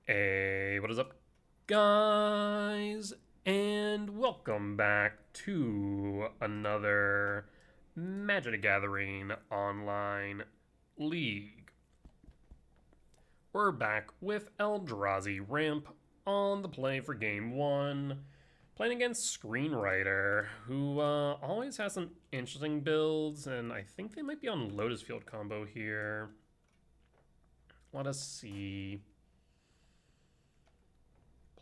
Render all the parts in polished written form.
Hey, what is up, guys? And welcome back to another Magic the Gathering online league. We're back with Eldrazi Ramp on the play for game one, playing against Screenwriter, who always has some interesting builds, and I think they might be on Lotus Field combo here. Let us see.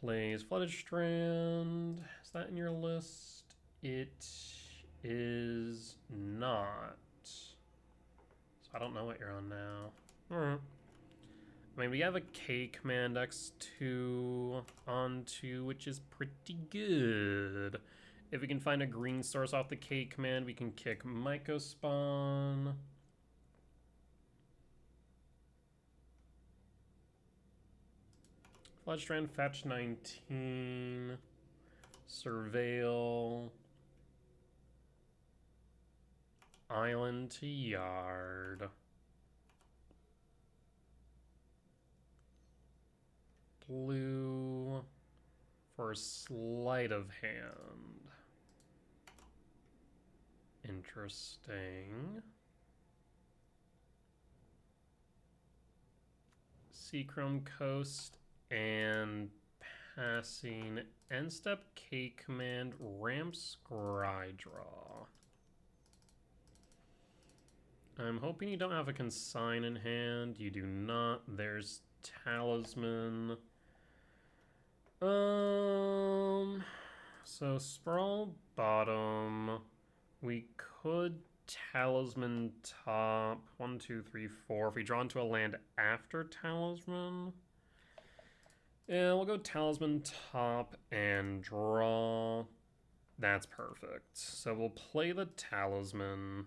Plays Flooded Strand. Is that in your list? It is not. So I don't know what you're on now. I mean, we have a K command X2 on 2, which is pretty good. If we can find a green source off the K command, we can kick Myco Spawn. Flood Strand, fetch 19. Surveil. Island to yard. Blue for sleight of hand. Interesting. Seachrome Coast and passing end step K command ramp scry draw. I'm hoping you don't have a consign in hand. You do not. There's Talisman. So Sprawl bottom. We could Talisman top. 1, 2, 3, 4. If we draw into a land after Talisman. Yeah, we'll go Talisman top and draw. That's perfect. So we'll play the Talisman.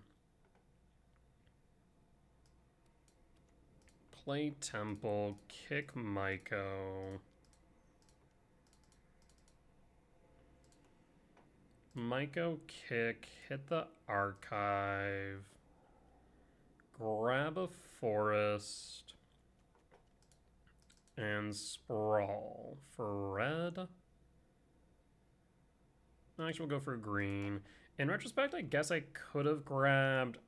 Play Temple, kick Myco. Myco kick, hit the archive. Grab a forest. And sprawl for red. Actually, we'll go for green. In retrospect, I guess I could have grabbed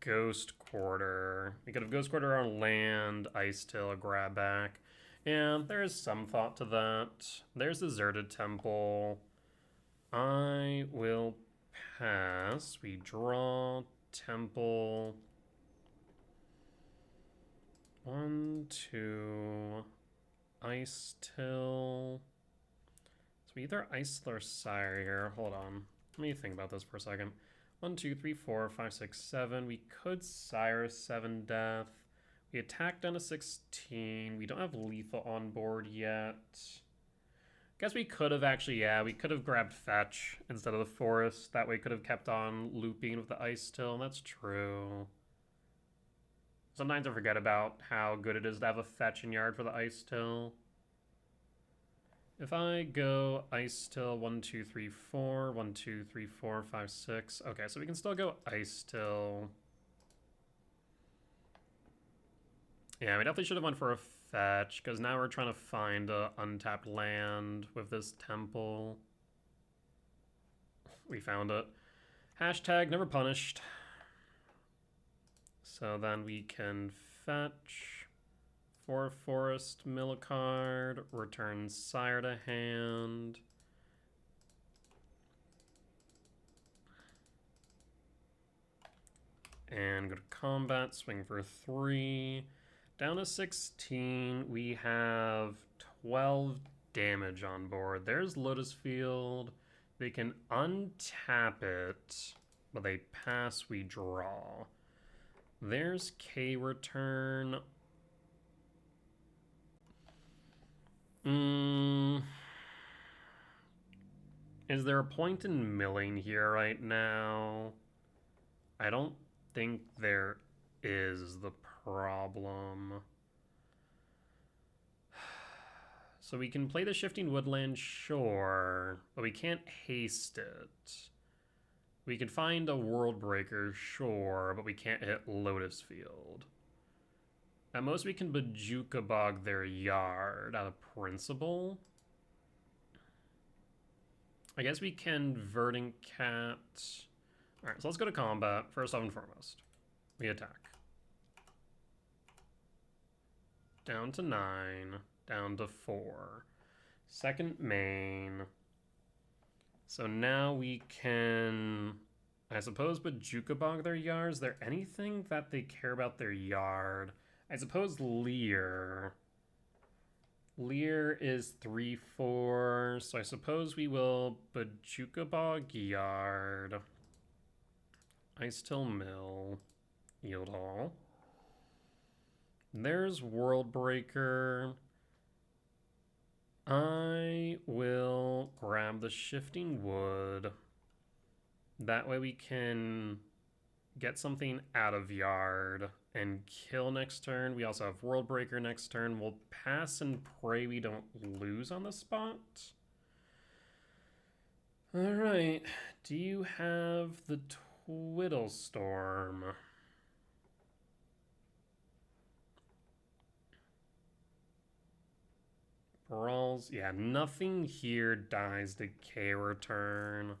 Ghost Quarter. We could have Ghost Quarter on land, Ice Tail, grab back. Yeah, there is some thought to that. There's Deserted Temple. I will pass. We draw Temple. 1, 2, Ice Till. So we either Ice or Sire here. Hold on. Let me think about this for a second. 1, 2, 3, 4, 5, 6, 7. We could Sire 7 death. We attack down to 16. We don't have lethal on board yet. Guess we could have actually, yeah, we could have grabbed fetch instead of the forest. That way could have kept on looping with the Ice Till. That's true. Sometimes I forget about how good it is to have a fetch in yard for the Ice Till. If I go Ice Till 1, 2, 3, 4, 1, 2, 3, 4, 5, 6. Okay, so we can still go Ice Till. Yeah, we definitely should have went for a fetch, because now we're trying to find a untapped land with this temple. We found it. Hashtag never punished. So then we can fetch for forest, mill a card, return Sire to hand. And go to combat, swing for 3. Down to 16, we have 12 damage on board. There's Lotus Field. They can untap it, but they pass, we draw. There's K return. Is there a point in milling here right now? I don't think there is the problem. So we can play the Shifting Woodland, sure, but we can't haste it. We can find a World Breaker, sure, but we can't hit Lotus Field. At most, we can Bajuka Bog their yard out of principle. I guess we can Verdant Cat. Alright, so let's go to combat. First off and foremost, we attack. Down to 9, down to 4. Second main. So now we can, I suppose, Bajuka Bog their yard. Is there anything that they care about their yard? I suppose Leer. Leer is 3/4, so I suppose we will Bajuka Bog yard. Ice Till Mill. Yield all. There's World Breaker. I will grab the Shifting Wood. That way we can get something out of yard and kill next turn. We also have World Breaker next turn. We'll pass and pray we don't lose on the spot. All right. Do you have the Twiddlestorm? Brawls. Yeah, nothing here dies decay return.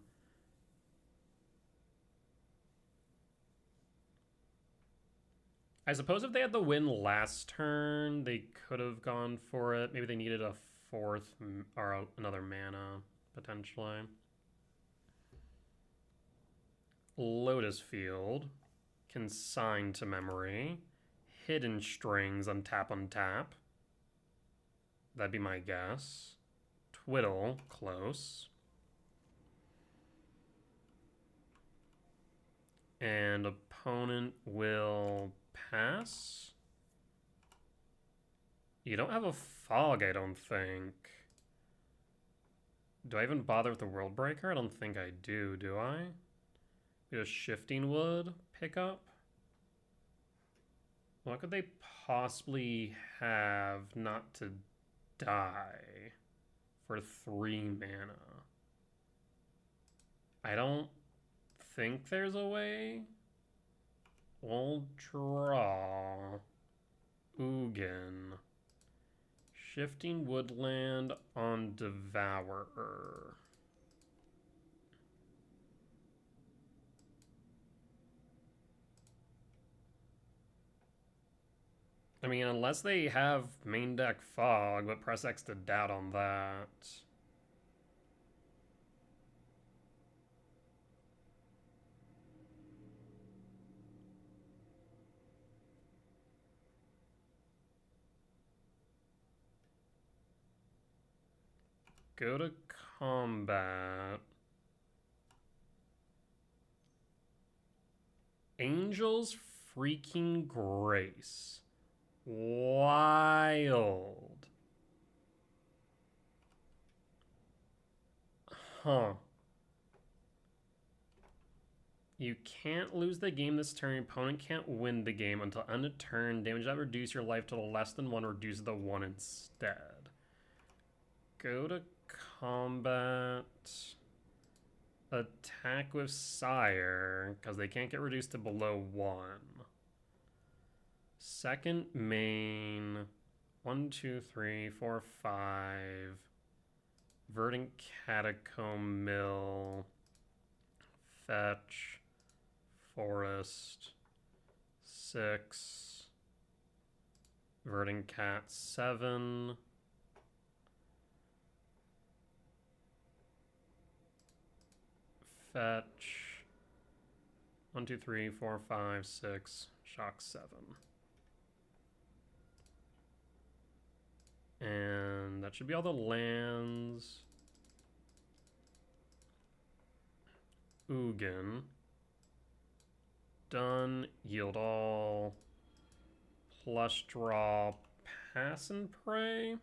I suppose if they had the win last turn, they could have gone for it. Maybe they needed a fourth or another mana, potentially. Lotus Field. Consign to Memory. Hidden Strings, untap. That'd be my guess. Twiddle, close. And opponent will pass. You don't have a fog, I don't think. Do I even bother with the World Breaker? I don't think I do I? Get a Shifting Wood pickup? What could they possibly have not to die for 3 mana? I don't think there's a way. We'll draw Ugin. Shifting Woodland on Devourer. I mean, unless they have main deck Fog, but press X to doubt on that. Go to combat. Angel's freaking Grace. Wild. Huh. You can't lose the game this turn. Your opponent can't win the game until end of turn. Damage that reduce your life to less than 1, reduce the 1 instead. Go to combat. Attack with Sire, because they can't get reduced to below 1. Second main. 1, 2, 3, 4, 5. Verdant Catacomb Mill. Fetch. Forest. 6. Verdant Cat 7. Fetch. 1, 2, 3, 4, 5, 6. Shock 7. And that should be all the lands. Ugin. Done. Yield all. Plush draw. Pass and pray.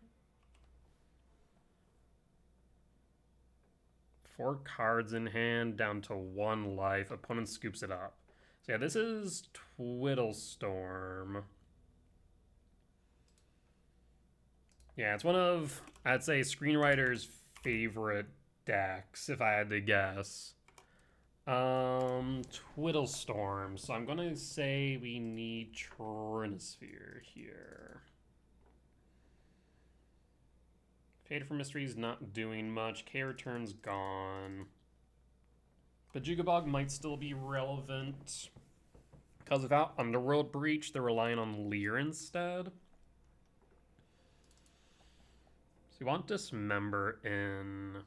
4 cards in hand, down to 1 life. Opponent scoops it up. So yeah, this is Twiddlestorm. Yeah, it's one of, I'd say, screenwriter's favorite decks, if I had to guess. Twiddlestorm. So I'm gonna say we need Trinisphere here. Fade for Mystery's not doing much. K-Return's gone. But Jugabog might still be relevant. Because without Underworld Breach, they're relying on Leer instead. So you want Dismember in.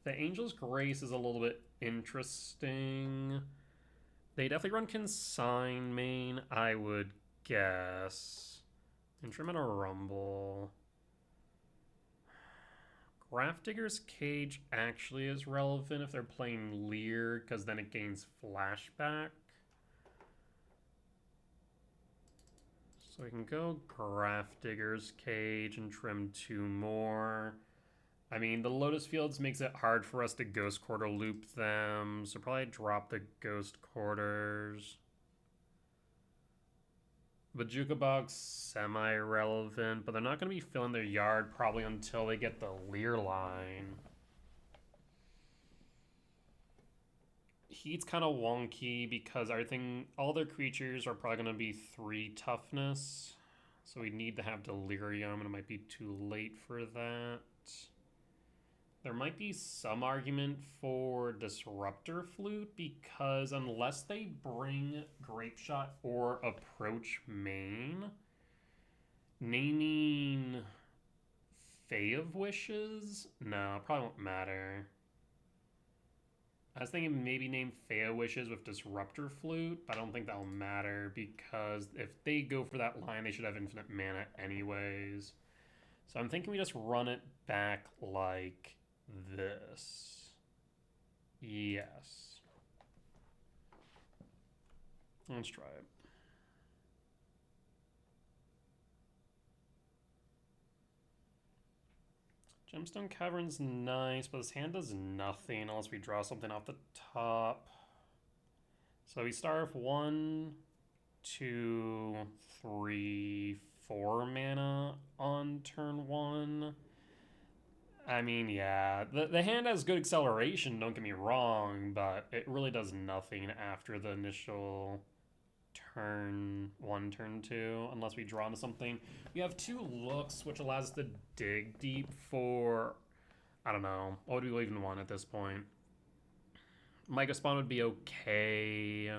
The Angel's Grace is a little bit interesting. They definitely run Consign main, I would guess. Instrumental Rumble. Grafdigger's Cage actually is relevant if they're playing Leer, because then it gains Flashback. So we can go Grafdigger's Cage and trim 2 more. I mean, the Lotus Fields makes it hard for us to Ghost Quarter loop them, so probably drop the Ghost Quarters. The Jukabog's semi-relevant, but they're not going to be filling their yard probably until they get the Leer line. Heat's kind of wonky because all their creatures are probably going to be 3 toughness. So we need to have Delirium, and it might be too late for that. There might be some argument for Disruptor Flute because unless they bring Grape Shot or Approach main, naming Fae of Wishes? No, probably won't matter. I was thinking maybe name Fae of Wishes with Disruptor Flute, but I don't think that'll matter because if they go for that line, they should have infinite mana anyways. So I'm thinking we just run it back like this. Yes. Let's try it. Gemstone Cavern's nice, but his hand does nothing unless we draw something off the top. So we start with 1, 2, 3, 4 mana on turn 1. I mean, yeah, the hand has good acceleration, don't get me wrong, but it really does nothing after the initial turn 1, turn 2, unless we draw into something. We have 2 looks, which allows us to dig deep for, I don't know, what do we even want at this point? Micro Spawn would be okay.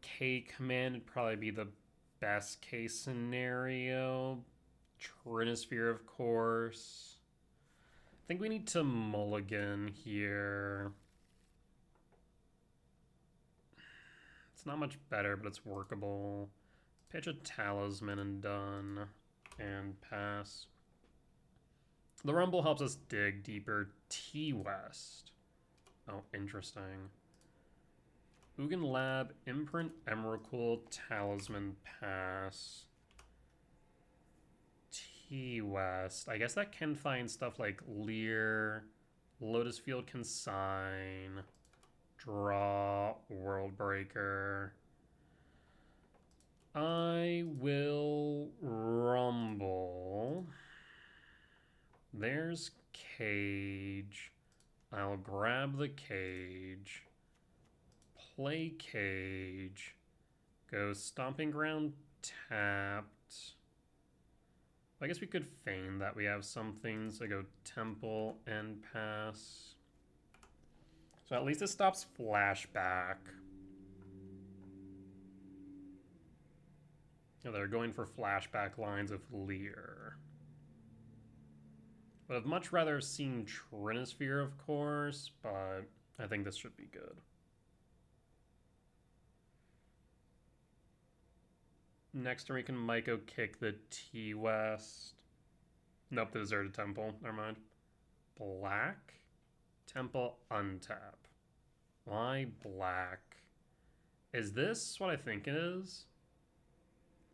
K-Command would probably be the best case scenario. Trinisphere, of course. I think we need to mulligan here. It's not much better, but it's workable. Pitch a Talisman and done. And pass. The Rumble helps us dig deeper. T-West. Oh, interesting. Ugin Lab, Imprint, Emrakul, Talisman, pass. T-West. I guess that can find stuff like Leer, Lotus Field Consign, draw, World Breaker. I will Rumble. There's Cage. I'll grab the Cage. Play Cage. Go Stomping Ground tapped. I guess we could feign that we have something, so go Temple and pass. So at least it stops Flashback. Oh, they're going for Flashback lines of Leer. But I'd much rather have seen Trinisphere, of course, but I think this should be good. Next turn we can Myco kick the T-West. Nope, the Deserted Temple. Never mind. Black. Temple untap. Why black? Is this what I think it is?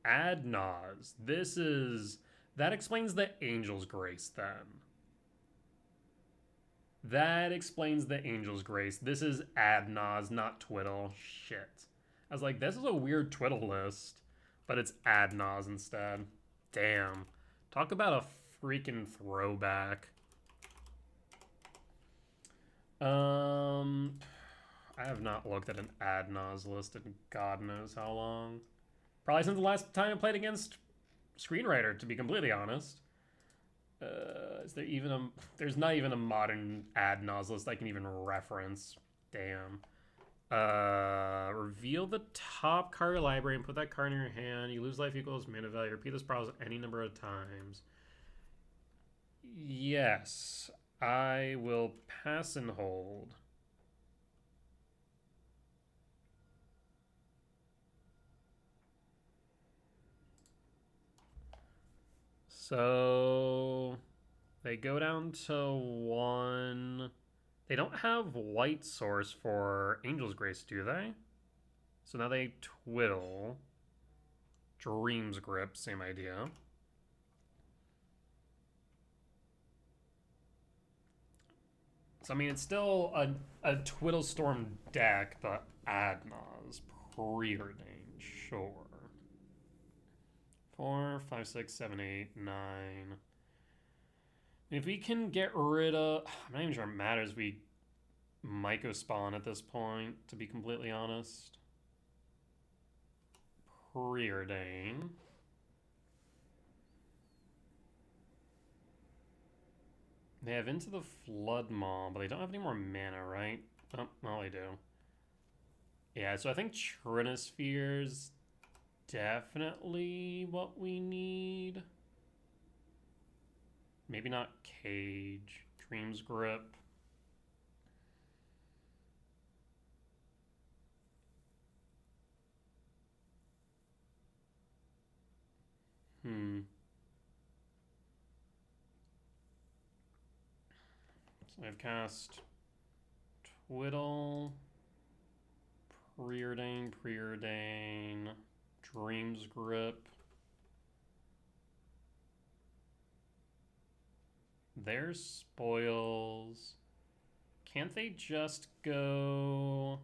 Ad Nauseam. This is... That explains the Angel's Grace then. That explains the Angel's Grace. This is Ad Nauseam, not Twiddle. Shit. I was like, this is a weird Twiddle list. But it's Ad Nauseam instead. Damn. Talk about a freaking throwback. I have not looked at an Ad Naus list in God knows how long. Probably since the last time I played against Screenwriter, to be completely honest. Is there even a... There's not even a modern Ad Naus list I can even reference. Damn. Reveal the top card of your library and put that card in your hand. You lose life equals mana value. Repeat this process any number of times. Yes. I will pass and hold. So they go down to 1. They don't have white source for Angel's Grace, do they? So now they twiddle. Dream's Grip, same idea. So, I mean, it's still a Twiddle Storm deck, but Ad Naus, preordained, sure. 4, 5, 6, 7, 8, 9. If we can get rid of... I'm not even sure it matters. We Myco spawn at this point, to be completely honest. Preordain. They have Into the Flood Maw, but they don't have any more mana, right? Oh, well, they do. Yeah, so I think Trinisphere's definitely what we need. Maybe not Cage. Dream's Grip. So I've cast Twiddle, Preordain, Dream's Grip. There's Spoils. Can't they just go...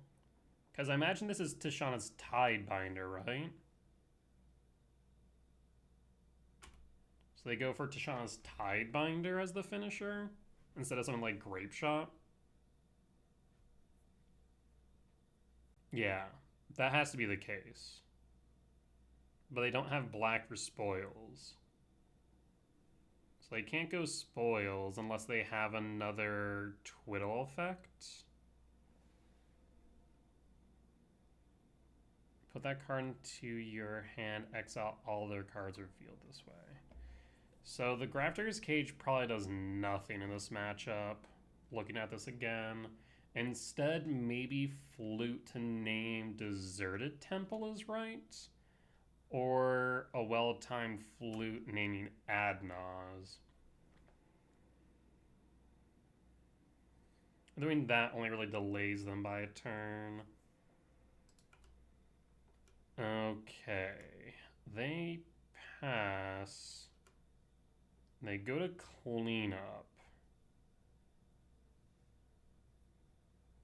Because I imagine this is Tishana's Tidebinder, right? So they go for Tishana's Tidebinder as the finisher instead of something like Grape Shot. Yeah, that has to be the case. But they don't have black for Spoils. So they can't go Spoils unless they have another Twiddle effect. Put that card into your hand, exile all their cards revealed this way. So the Grafter's Cage probably does nothing in this matchup. Looking at this again. Instead, maybe Flute to name Deserted Temple is right. Or a well-timed Flute naming Ad Naus. Doing that only really delays them by a turn. Okay. They pass. They go to cleanup.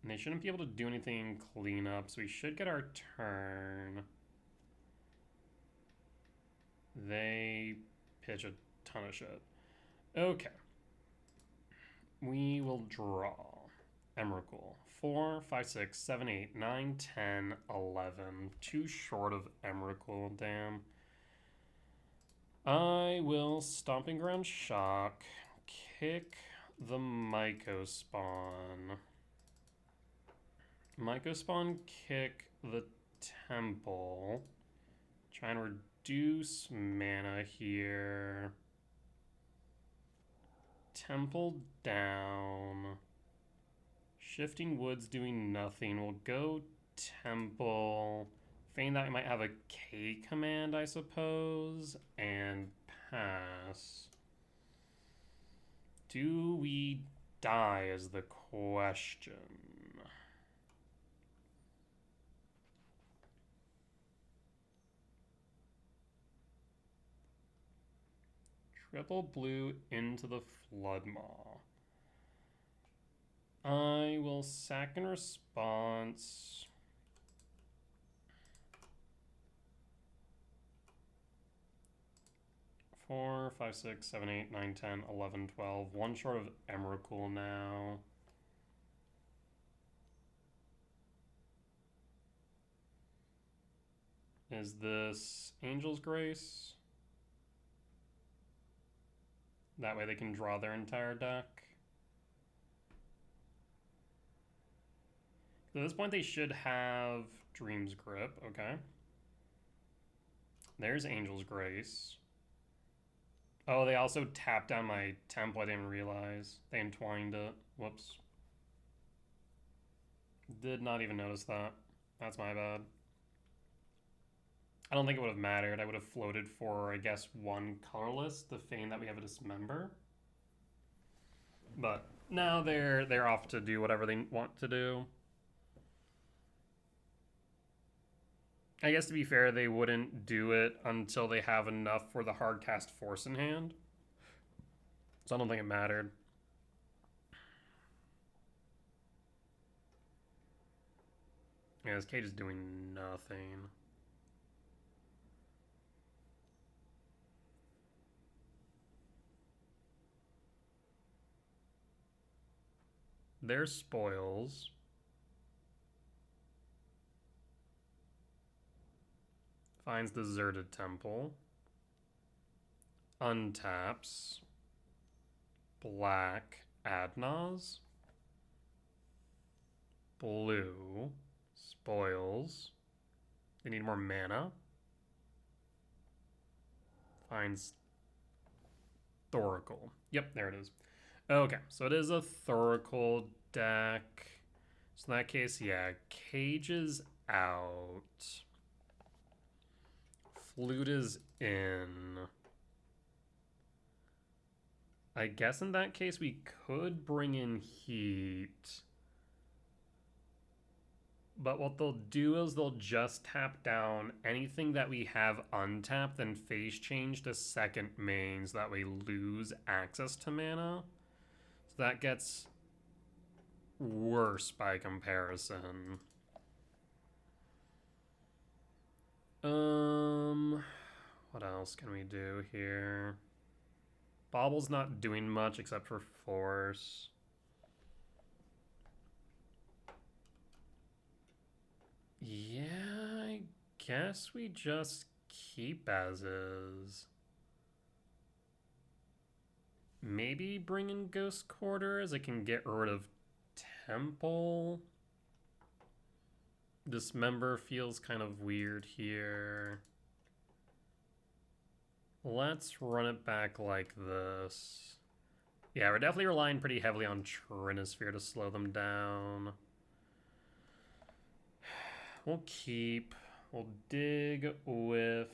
And they shouldn't be able to do anything in cleanup, so we should get our turn. They pitch a ton of shit. Okay. We will draw. Emrakul. 4, 5, 6, 7, 8, 9, 10, 11. Too short of Emrakul, damn. I will Stomping Ground Shock. Kick the Myco Spawn. Myco Spawn, kick the Temple. Try and reduce mana here. Temple down. Shifting Woods doing nothing. We'll go Temple. Feign that we might have a K command, I suppose. And pass. Do we die is the question. Triple blue into the Floodmaw. I will sack in response. Four, 5, 6, 7, 8, 9, 10, 11, 12. One short of Emrakul now. Is this Angel's Grace? That way they can draw their entire deck. At this point, they should have Dream's Grip. Okay. There's Angel's Grace. Oh, they also tapped down my temple. I didn't realize. They entwined it. Whoops. Did not even notice that. That's my bad. I don't think it would have mattered. I would have floated for, I guess, one colorless, the Fane that we have a Dismember. But now they're off to do whatever they want to do. I guess to be fair, they wouldn't do it until they have enough for the hardcast force in hand. So I don't think it mattered. Yeah, this cage is doing nothing. There's spoils. Finds deserted temple. Untaps. Black. Ad Nauseam. Blue. Spoils. They need more mana. Finds Thoracle. Yep, there it is. Okay, so it is a Thoracle deck. So in that case, yeah, Cage is out. Flute is in. I guess in that case we could bring in Heat. But what they'll do is they'll just tap down anything that we have untapped and phase change to second main so that we lose access to mana. So that gets worse by comparison. What else can we do here? Bobble's not doing much except for force. Yeah, I guess we just keep as is. Maybe bring in Ghost Quarter as it can get rid of Temple. Dismember feels kind of weird here. Let's run it back like this. Yeah, we're definitely relying pretty heavily on Trinisphere to slow them down. We'll keep. We'll dig with...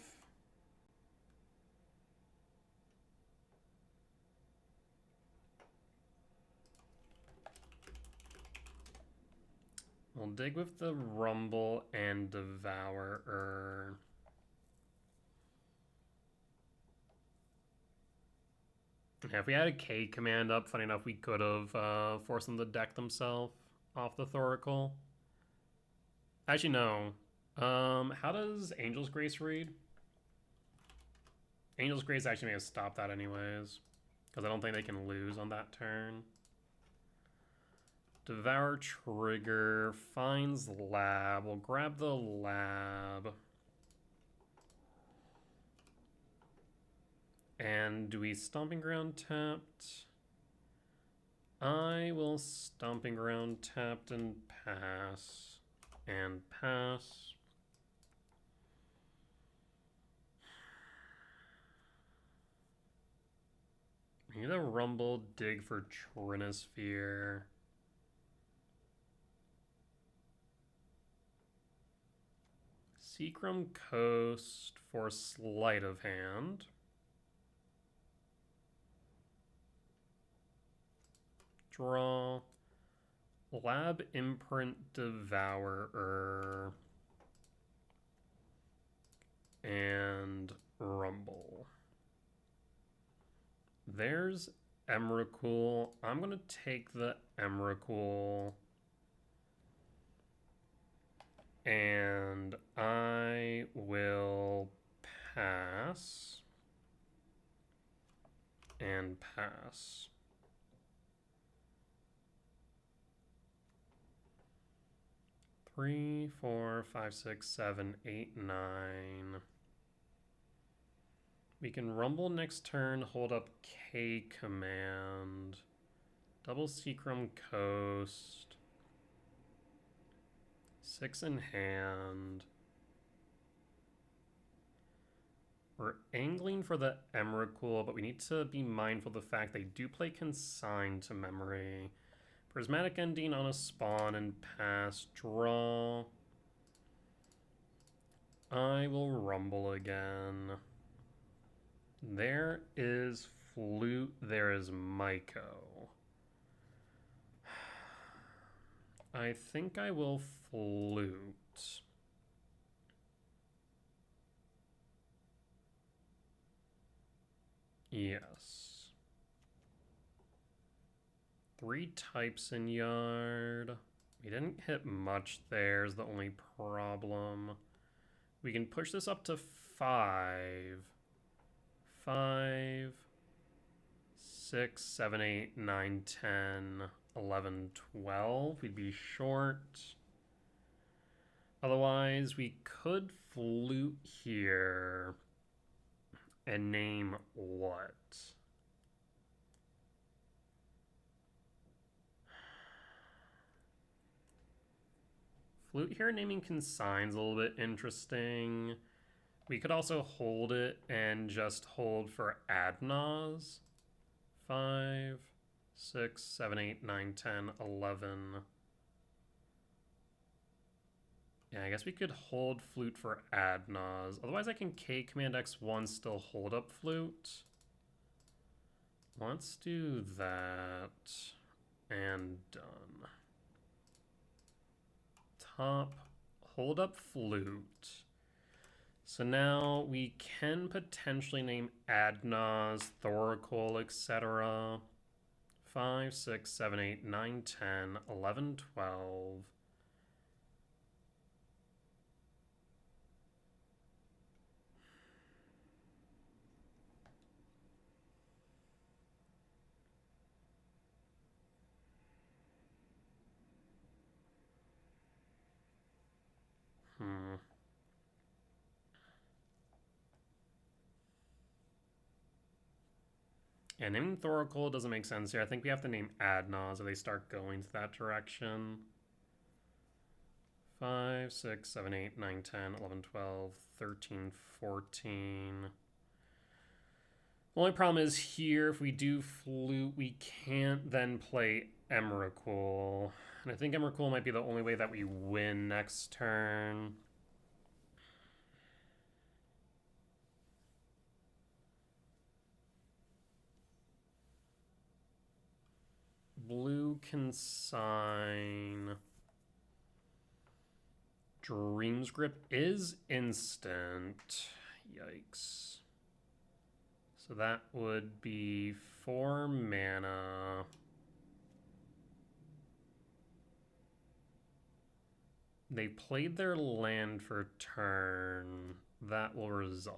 We'll dig with the Rumble and Devourer. Yeah, if we had a K command up, funny enough, we could have forced them to deck themselves off the Thoracle. Actually, no. How does Angel's Grace read? Angel's Grace actually may have stopped that anyways, because I don't think they can lose on that turn. Devour trigger, finds lab. We'll grab the lab. And do we Stomping Ground tapped? I will Stomping Ground tapped and pass. And pass. We need a Rumble, dig for Trinisphere. Seacrum Coast for Sleight of Hand. Draw. Lab Imprint Devourer. And Rumble. There's Emrakul. I'm going to take the Emrakul. And I will pass. And pass. 3, 4, 5, 6, 7, 8, 9. We can rumble next turn, hold up K command. Double Seacrum Coast. 6 in hand. We're angling for the Emrakul, but we need to be mindful of the fact they do play Consigned to Memory. Prismatic Ending on a spawn and pass. Draw. I will rumble again. There is Flute. There is Myco. I think I will Flute. Yes. 3 types in yard. We didn't hit much there is the only problem. We can push this up to 5. 5, 6, 7, 8, 9, 10, 11, 12. We'd be short. Otherwise, we could Flute here and name what? Flute here naming Consign's a little bit interesting. We could also hold it and just hold for Ad Nauseam. 5, 6, 7, 8, 9, 10, 11. Yeah, I guess we could hold Flute for Ad Nauseam. Otherwise, I can K Command X1 still hold up Flute. Let's do that. And done. Top, hold up Flute. So now we can potentially name Ad Nauseam, Thoracle, etc. 5, 6, 7, 8, 9, 10, 11, 12. Yeah, naming Thoracle doesn't make sense here. I think we have to name Ad Nauseam if they start going to that direction. 5, 6, 7, 8, 9, 10, 11, 12, 13, 14. The only problem is here, if we do Flute, we can't then play Emrakul. And I think Emrakul might be the only way that we win next turn. Blue Consign. Dream's Grip is instant. Yikes. So that would be 4 mana. They played their land for turn. That will resolve.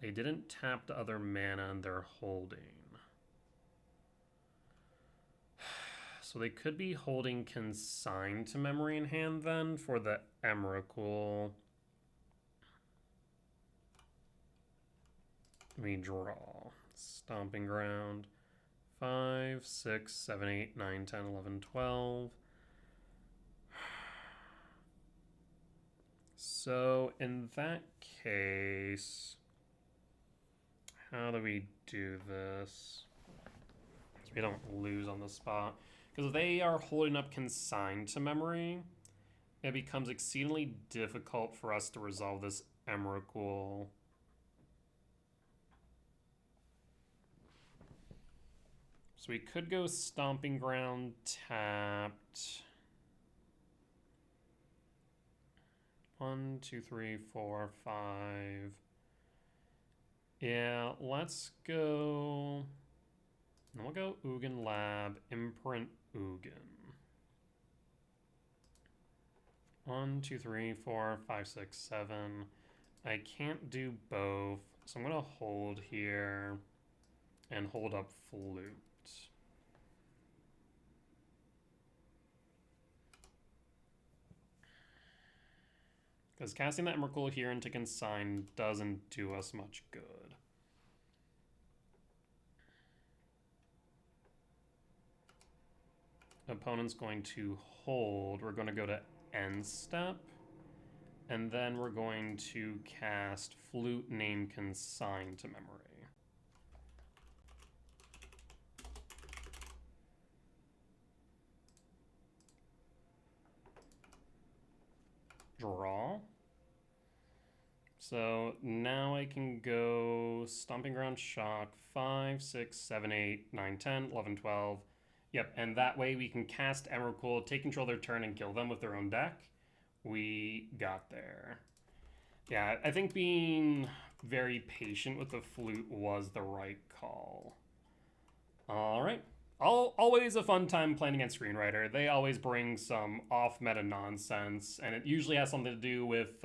They didn't tap the other mana and they're holding. So they could be holding Consigned to Memory in hand then for the Emrakul. We draw. Stomping Ground. 5, 6, 7, 8, 9, 10, 11, 12. So in that case, how do we do this? So we don't lose on the spot. Because if they are holding up Consigned to Memory, it becomes exceedingly difficult for us to resolve this Emrakul. So we could go Stomping Ground tapped. 1, 2, 3, 4, 5. Yeah, let's go. We'll go Ugin Lab, Imprint Ugin. 1, 2, 3, 4, 5, 6, 7. I can't do both, so I'm gonna hold here and hold up Flute. Because casting that Emrakul here into Consign doesn't do us much good. Opponent's going to hold. We're going to go to end step. And then we're going to cast Flute Name Consign to memory. Draw. So now I can go Stomping Ground, Shock, 5, 6, 7, 8, 9, 10, 11, 12. Yep, and that way we can cast Emrakul, take control of their turn, and kill them with their own deck. We got there. Yeah, I think being very patient with the flute was the right call. All right. Always a fun time playing against Screenwriter. They always bring some off-meta nonsense, and it usually has something to do with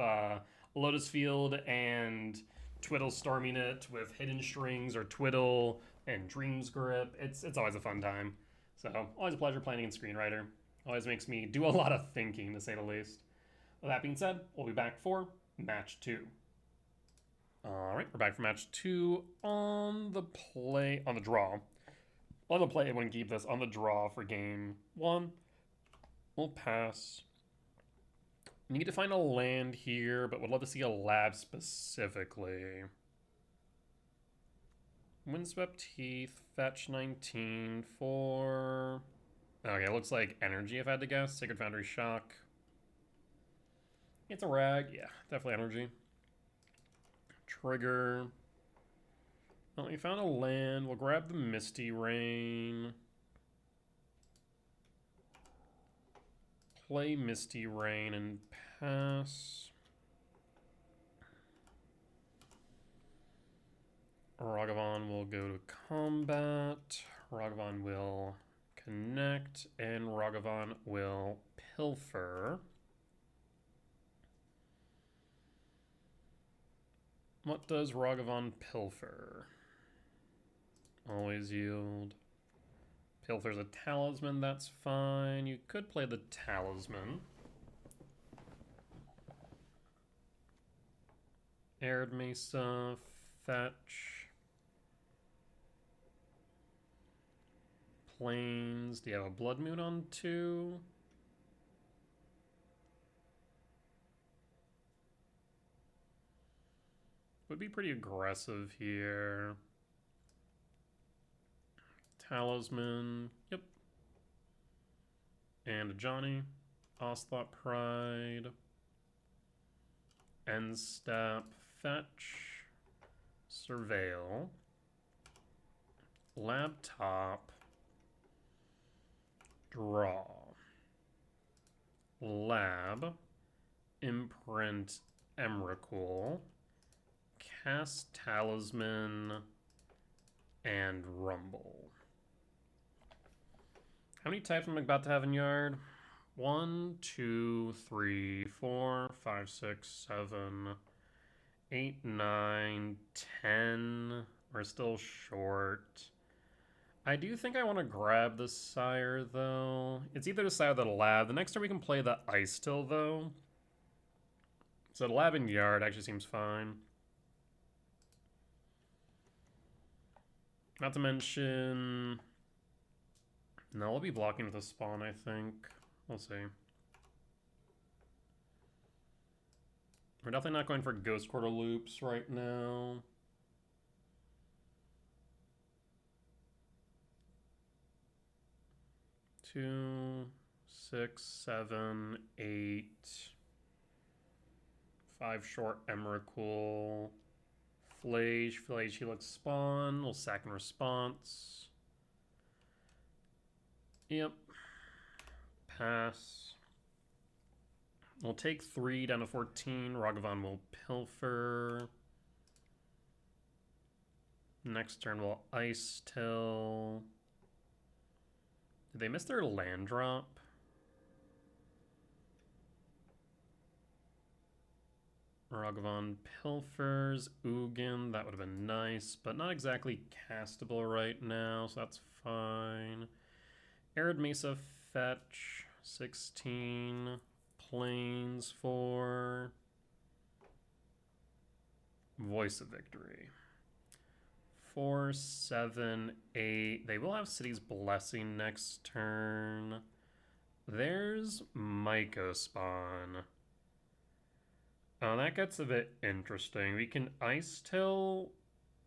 Lotus Field and Twiddle storming it with Hidden Strings or Twiddle and Dream's Grip. It's always a fun time. So always a pleasure playing against Screenwriter. Always makes me do a lot of thinking, to say the least. With that being said, we'll be back for match 2. All right, we're back for match 2 on the draw. On the play, I wouldn't keep this. On the draw for game 1, we'll pass. Need to find a land here, but would love to see a lab specifically. Windswept Heath, fetch 19 for... Okay, it looks like energy if I had to guess. Sacred Foundry Shock. It's a rag. Yeah, definitely energy. Trigger. Well, we found a land. We'll grab the Misty Rain. Play Misty Rain and pass. Ragavan will go to combat. Ragavan will connect. And Ragavan will pilfer. What does Ragavan pilfer? Always yield. Pilfer's a talisman, that's fine. You could play the talisman. Arid Mesa, fetch. Plains. Do you have a Blood Moon on 2? Would be pretty aggressive here. Talisman, yep. And a Johnny. Ocelot Pride. End step, fetch. Surveil. Laptop. Draw. Lab. Imprint Emrakul. Cast Talisman and Rumble. How many types am I about to have in yard? 1, 2, 3, 4, 5, 6, 7, 8, 9, 10. We're still short. I do think I want to grab the Sire, though. It's either the Sire or the Lab. The next turn we can play the Ice Till, though. So the Lab in yard actually seems fine. Not to mention... No, we'll be blocking with a spawn, I think. We'll see. We're definitely not going for Ghost Quarter loops right now. Two, 6, 7, 8. 5 short Emrakul. Flage, he looks spawn. We'll sack in response. Yep. Pass. We'll take 3 down to 14. Ragavan will pilfer. Next turn we'll Ice Till. Did they miss their land drop? Ragavan pilfers, Ugin, that would have been nice, but not exactly castable right now, so that's fine. Arid Mesa fetch, 16, Plains 4. Voice of Victory. 4, 7, 8. They will have City's Blessing next turn. There's Myco Spawn. Oh, that gets a bit interesting. We can Ice Till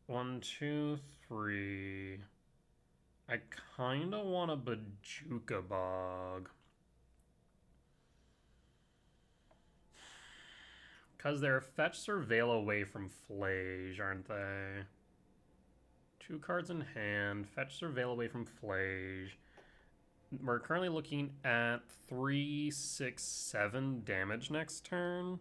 1, 2, 3. I kind of want a Bojuka Bog. Because they're Fetch Surveil away from Flage, aren't they? 2 cards in hand. Fetch Surveil away from Flage. We're currently looking at 3, 6, 7 damage next turn.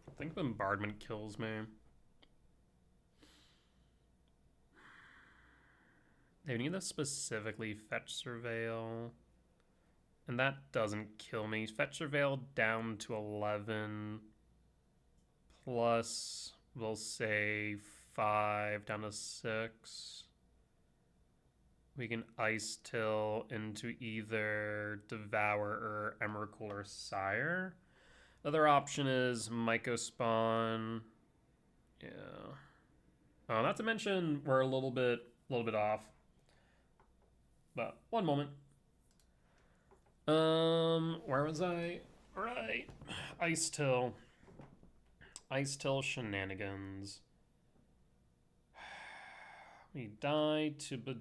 I think Bombardment kills me. They need to specifically Fetch Surveil. And that doesn't kill me. Fetch Surveil down to 11. Plus, we'll say 5 down to 6. We can Ice Till into either Devour or Emrakul or Sire. Other option is Myco Spawn. Yeah. Oh, not to mention we're a little bit off. But one moment. Where was I? Right. Ice Till shenanigans. We die to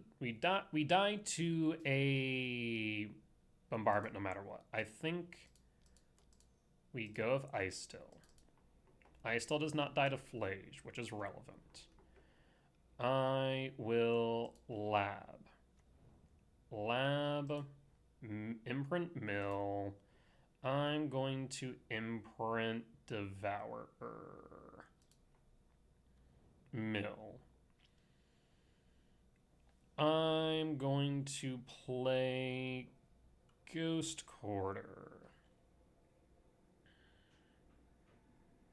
a bombardment no matter what. I think we go with Ice Till. Ice Till does not die to Flage, which is relevant. I will Lab, Imprint Mill. I'm going to Imprint Devourer. Mill. I'm going to play Ghost Quarter.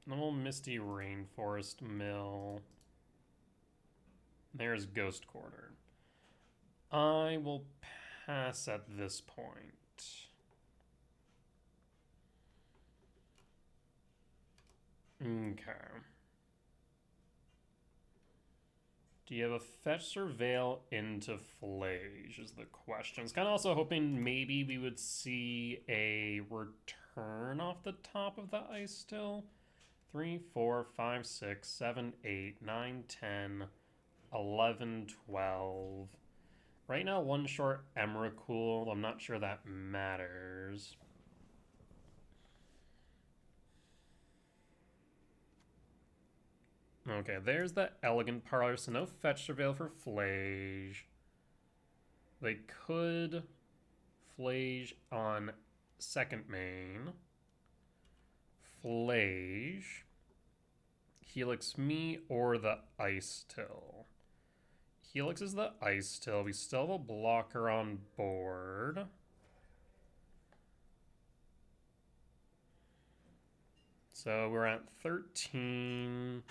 No Misty Rainforest Mill. There's Ghost Quarter. I will pass at this point. Okay. Do you have a Fetch Surveil into Flage is the question. I was kind of also hoping maybe we would see a return off the top of the Ice Still. 3, 4, 5, 6, 7, 8, 9, 10, 11, 12. Right now, one short Emrakul. I'm not sure that matters. Okay, there's the Elegant Parlor, so no Fetch Surveil for Flage. They could Flage on second main. Flage. Helix me or the Ice Till. Helix is the Ice Till. We still have a blocker on board. So we're at 13.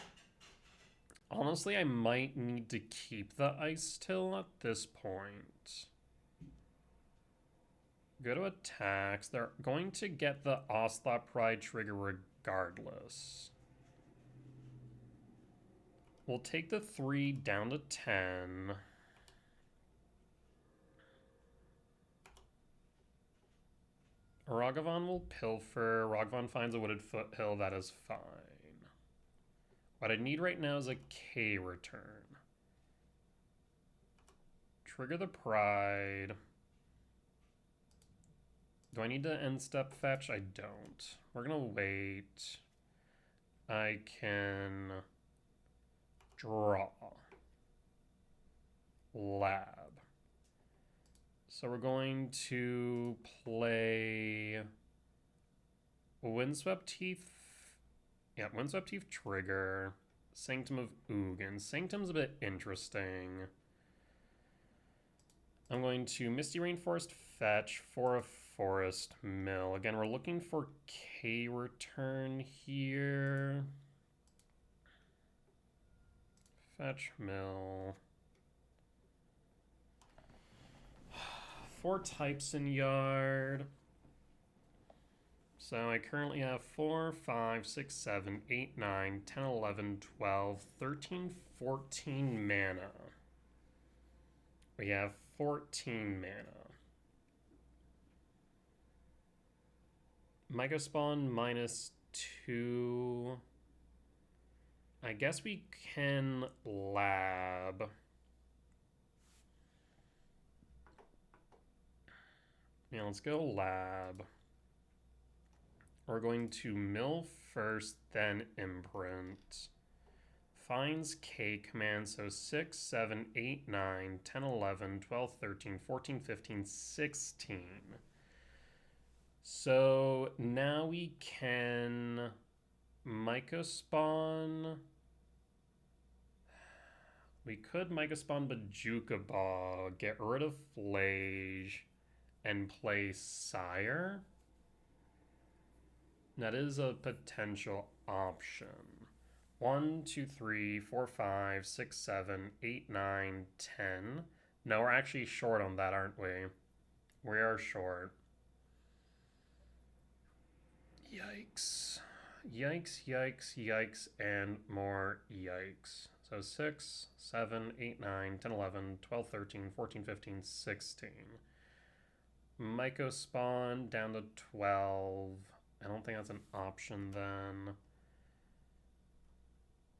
Honestly, I might need to keep the Ice Till at this point. Go to attacks. They're going to get the Ocelot Pride trigger regardless. We'll take the 3 down to 10. Ragavan will pilfer. Ragavan finds a wooded foothill. That is fine. What I need right now is a K return. Trigger the Pride. Do I need to end step fetch? I don't. We're gonna wait. I can draw. Lab. So we're going to play Windswept Teeth. Yeah, Windswept Teeth trigger. Sanctum of Ugin. Sanctum's a bit interesting. I'm going to Misty Rainforest fetch for a Forest Mill. Again, we're looking for K return here. Fetch Mill. 4 types in Yard. So I currently have 4, 5, 6, 7, 8, 9, 10, 11, 12, 13, 14 mana. We have 14 mana. Myco Spawn -2. I guess we can lab. Yeah, let's go lab. We're going to mill first, then imprint. Finds K command, so 6, 7, 8, 9, 10, 11, 12, 13, 14, 15, 16. So now we can Myco Spawn. We could Myco Spawn Bajuka Ball, get rid of Flage, and play Sire. That is a potential option. 1, 2, 3, 4, 5, 6, 7, 8, 9, 10. No, we're actually short on that, aren't we? We are short. Yikes. Yikes, yikes, yikes, and more yikes. So 6, 7, 8, 9, 10, 11, 12, 13, 14, 15, 16. Myco Spawn down to 12. I don't think that's an option then.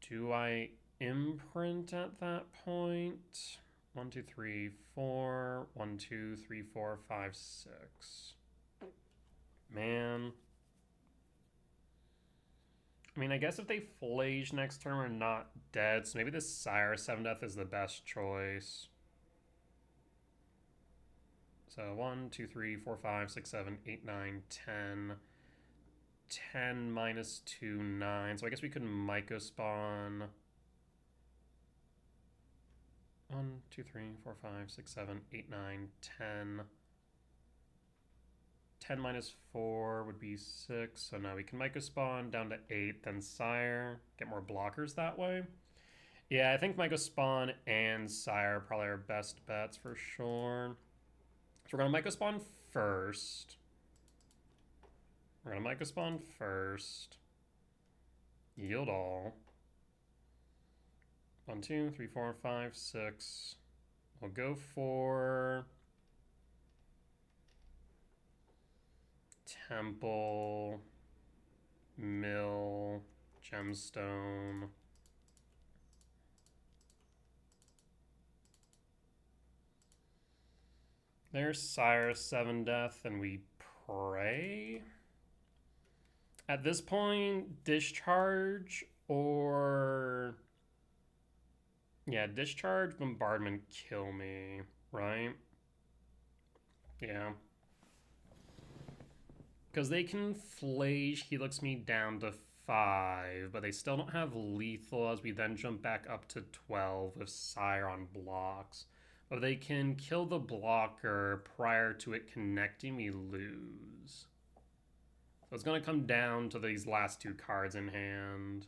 Do I imprint at that point? 1, 2, 3, 4. 1, 2, 3, 4, 5, 6. Man. I mean, I guess if they Flage next turn, we're not dead. So maybe this Sire 7 Death is the best choice. So 1, 2, 3, 4, 5, 6, 7, 8, 9, 10. 10 -2, 9. So I guess we could Myco Spawn. 1, 2, 3, 4, 5, 6, 7, 8, 9, 10. 10 -4 would be 6. So now we can Myco Spawn down to 8, then Sire. Get more blockers that way. Yeah, I think Myco Spawn and Sire are probably our best bets for sure. So we're going to Myco Spawn first. We're going to Myco Spawn first. Yield all. 1, 2, 3, 4, 5, 6. We'll go for Temple, Mill, Gemstone. There's Sire 7 Death, and we pray. At this point, Discharge or... Yeah, Discharge, Bombardment, kill me, right? Yeah. Because they can Flage Helix me down to 5, but they still don't have lethal as we then jump back up to 12 with Sire on blocks. But they can kill the blocker prior to it connecting, we lose. So it's going to come down to these last 2 cards in hand.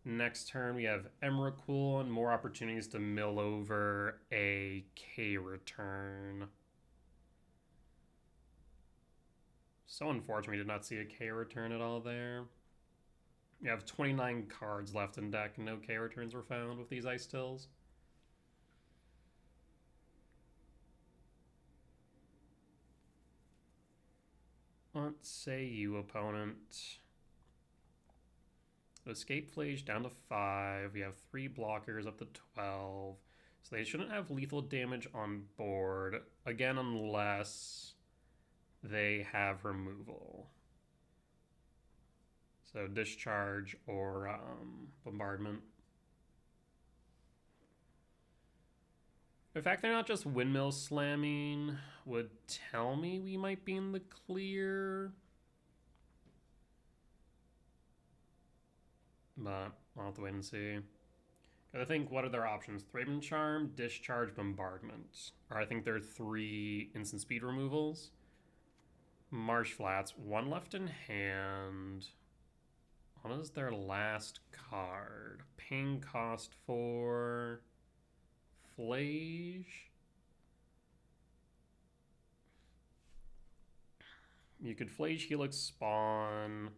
Next turn, we have Emrakul and more opportunities to mill over a K return. So unfortunate we did not see a K return at all there. We have 29 cards left in deck and no K returns were found with these Ice Tills. What say you, opponent? Escape Flage down to 5. We have 3 blockers up to 12. So they shouldn't have lethal damage on board. Again, unless they have removal. So Discharge or Bombardment. The fact they're not just Windmill Slamming would tell me we might be in the clear. But I'll have to wait and see. I think, what are their options? Thraben Charm, Discharge, Bombardment. Or I think there are 3 instant speed removals. Marsh Flats, 1 left in hand. What is their last card? Ping cost 4. Flage. You could Flage Helix spawn.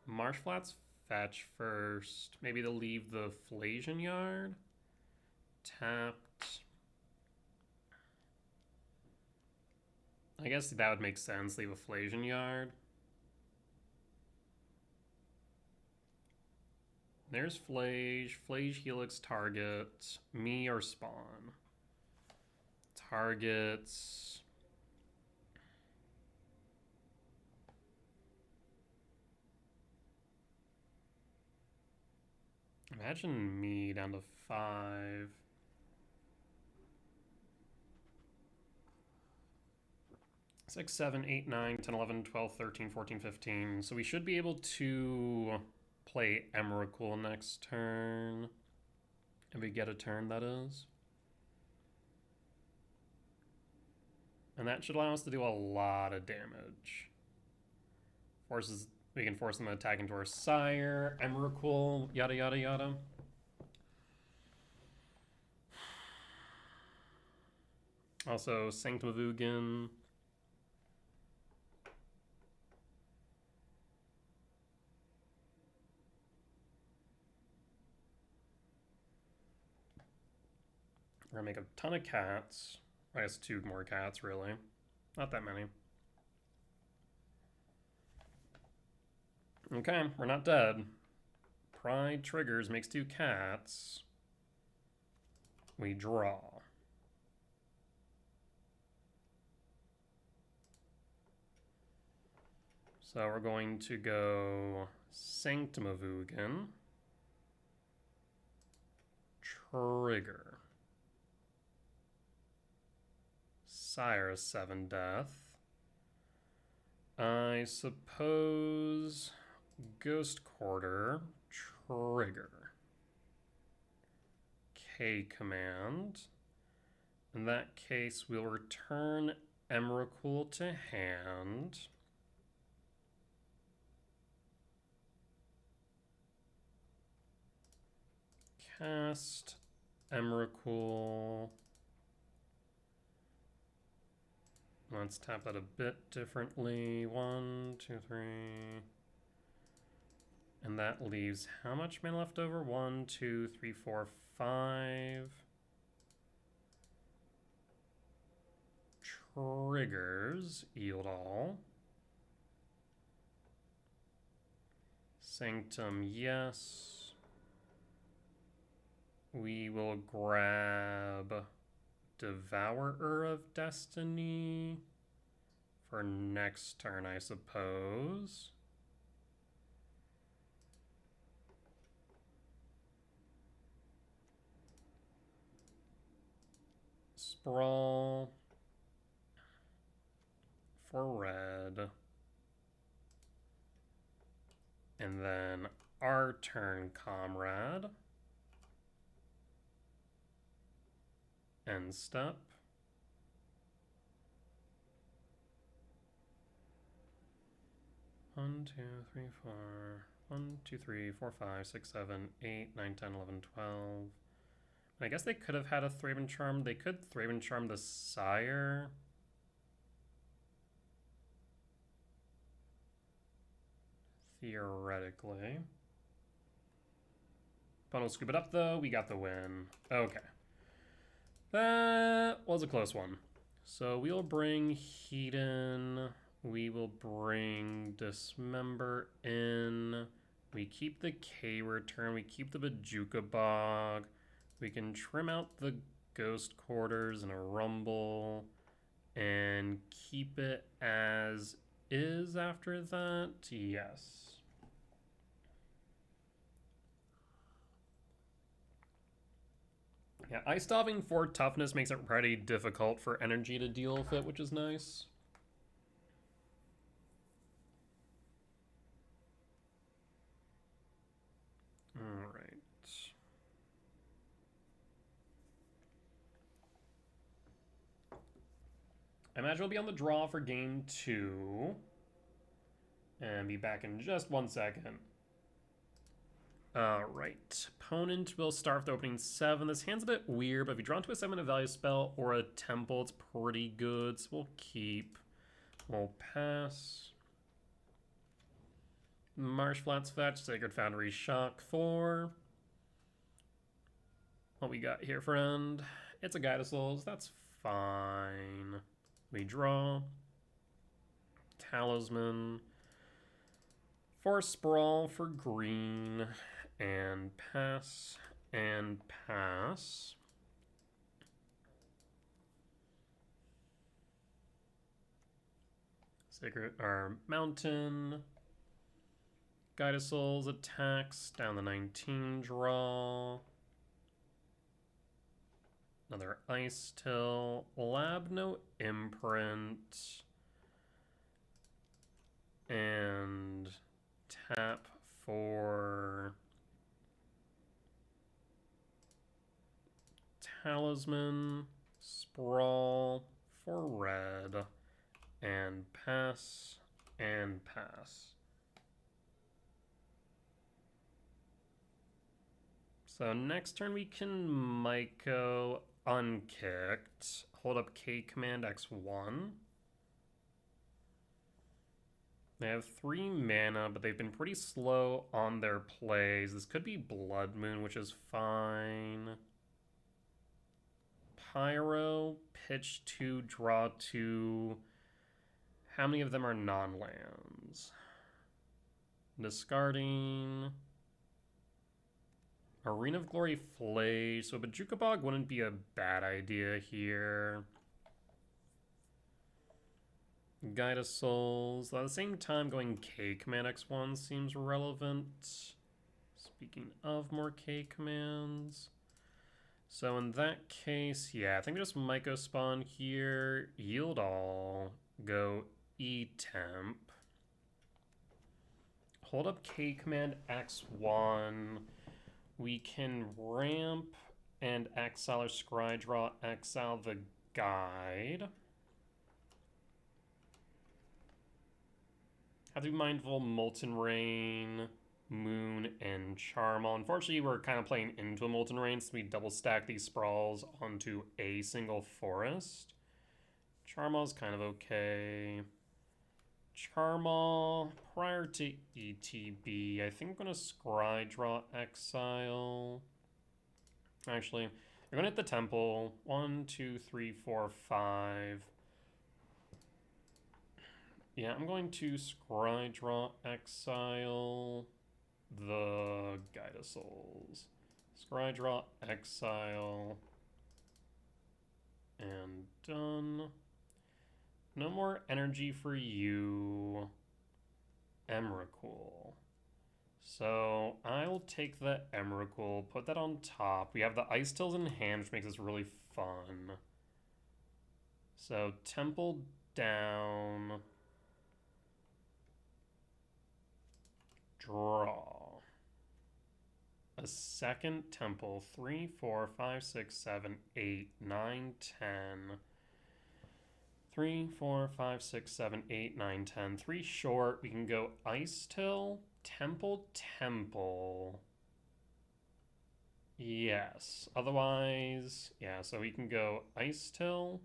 Marshflat's fetch first. Maybe to leave the Flasian Yard. Tapped. I guess that would make sense. Leave a Flasian Yard. There's Flage. Flage Helix target. Me or spawn. Targets. Imagine me down to 5. 6, 7, 8, 9, 10, 11, 12, 13, 14, 15. So we should be able to play Emrakul next turn. If we get a turn, that is. And that should allow us to do a lot of damage. We can force them to attack into our Sire, Emrakul, yada yada yada. Also, Sanctum of Ugin. We're gonna make a ton of cats. I guess 2 more cats, really. Not that many. Okay, we're not dead. Pride triggers, makes 2 cats. We draw. So we're going to go Sanctum of Ugin. Trigger. Sire 7 death. I suppose Ghost Quarter. Trigger. K command. In that case, we'll return Emrakul to hand. Cast Emrakul. Let's tap that a bit differently. 1, 2, 3. And that leaves how much mana left over? 1, 2, 3, 4, 5. Triggers. Yield all. Sanctum, yes. We will grab Devourer of Destiny for next turn, I suppose. Sprawl for red. And then our turn, Comrade. End step. One, two, three, four. 1, 2, 3, 4, 5, 6, 7, 8, 9, 10, 11, 12. I guess they could have had a Thraben Charm. They could Thraben Charm the Sire. Theoretically. Opponent will scoop it up, though. We got the win. Okay. That was a close one. So we'll bring Hedon. We will bring Dismember in. We keep the K return. We keep the Bajuka Bog. We can trim out the Ghost Quarters and a Rumble. And keep it as is after that. Yes. Yeah, Ice Diving for toughness makes it pretty difficult for energy to deal with it, which is nice. Alright. I imagine we'll be on the draw for game 2. And be back in just 1 second. Alright. Opponent will start with opening 7. This hand's a bit weird, but if you draw into a 7 a value spell or a temple, it's pretty good. So we'll keep. We'll pass. Marsh Flats fetch, Sacred Foundry Shock 4. What we got here, friend? It's a Guide of Souls. That's fine. We draw. Talisman. Force Sprawl for green. And pass. And pass. Sacred or Mountain. Guide of Souls attacks. Down the 19 draw. Another Ice Till. Lab no imprint. And tap for Talisman. Sprawl for red. And pass. And pass. So next turn we can Myco unkicked. Hold up K command X1. They have 3 mana, but they've been pretty slow on their plays. This could be Blood Moon, which is fine. Pyro, pitch 2, draw 2. How many of them are non-lands? Discarding. Arena of Glory Flay. So Bojuka Bog wouldn't be a bad idea here. Guide of Souls. At the same time, going K command X1 seems relevant. Speaking of more K commands. So in that case, yeah, I think we just Myco spawn here. Yield all. Go E-Temp. Hold up K command X1. We can ramp and exile or scry draw, exile the guide. Have to be mindful, Molten Rain, Moon, and Charmal. Unfortunately, we're kind of playing into a Molten Rain, so we double stack these sprawls onto a single forest. Charmal's kind of okay. Charmal, prior to ETB, I think I'm going to scry draw exile. Actually, we're going to hit the temple. 1, 2, 3, 4, 5. Yeah, I'm going to scry draw exile the Guide of Souls. Scry draw exile. And done. No more energy for you, Emrakul. So I'll take the Emrakul, put that on top. We have the Ice Tills in hand, which makes this really fun. So Temple down. Draw. A second Temple. 3, 4, 5, 6, 7, 8, 9, 10. 3, 4, 5, 6, 7, 8, 9, 10. 3 short. We can go Ice Till, Temple, Temple. Yes. Otherwise, yeah, so we can go Ice Till.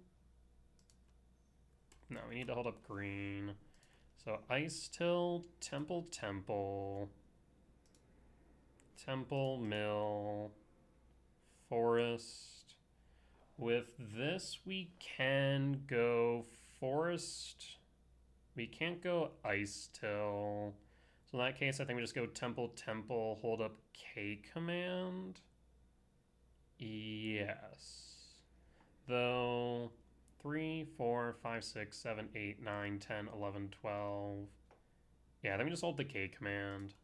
No, we need to hold up green. So Ice Till, Temple, Temple. Temple, Mill. Forest. With this, we can go Forest. We can't go Ice Till. So in that case, I think we just go Temple, Temple, hold up K command. Yes. Though 3, 4, 5, 6, 7, 8, 9, 10, 11, 12. Yeah, then we just hold the K command.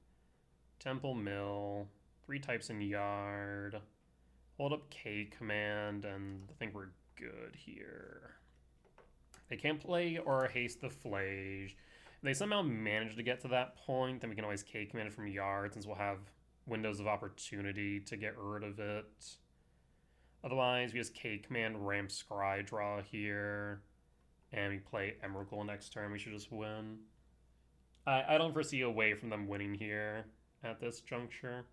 Temple, Mill. 3 types in Yard. Hold up K command, and I think we're good here. They can't play or haste the Flage. If they somehow manage to get to that point, then we can always K command it from Yard, since we'll have windows of opportunity to get rid of it. Otherwise, we just K command ramp scry draw here, and we play Emrakul next turn. We should just win. I don't foresee a way from them winning here at this juncture.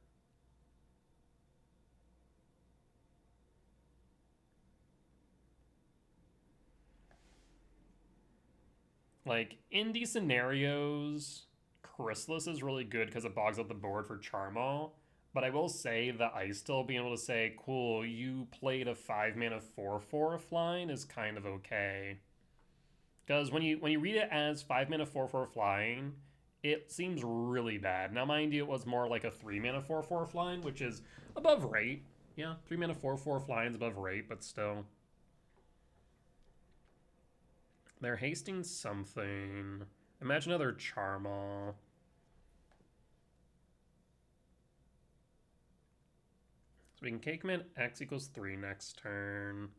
Like, in these scenarios, Chrysalis is really good because it bogs up the board for Charmal. But I will say that I still being able to say, cool, you played a 5-mana 4/4 flying is kind of okay. Because when you read it as 5-mana 4/4 flying, it seems really bad. Now, mind you, it was more like a 3-mana 4/4 flying, which is above rate. Yeah, 3-mana 4/4 flying is above rate, but still. They're hasting something. Imagine another Charmal. So we can K-command X equals 3 next turn.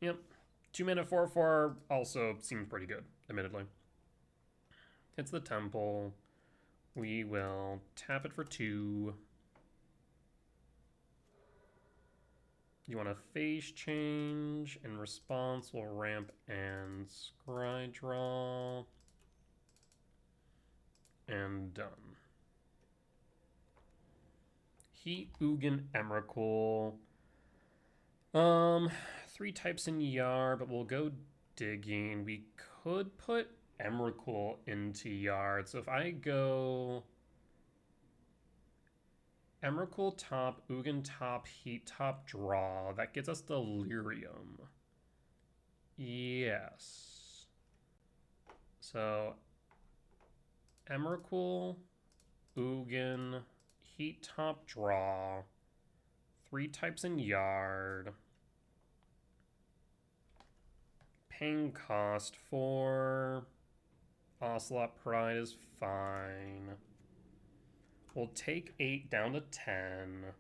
Yep. 2-mana 4/4 also seems pretty good, admittedly. Hits the temple. We will tap it for 2. You want a phase change. In response, we'll ramp and scry draw. And done. Heat, Ugin, Emrakul. 3 types in Yard, but we'll go digging. We could put Emrakul into Yard. So if I go Emrakul top, Ugin top, Heat top, draw, that gets us Delirium. Yes. So Emrakul, Ugin, Heat top, draw. 3 types in Yard. Paying cost for Ocelot Pride is fine. We'll take 8 down to 10.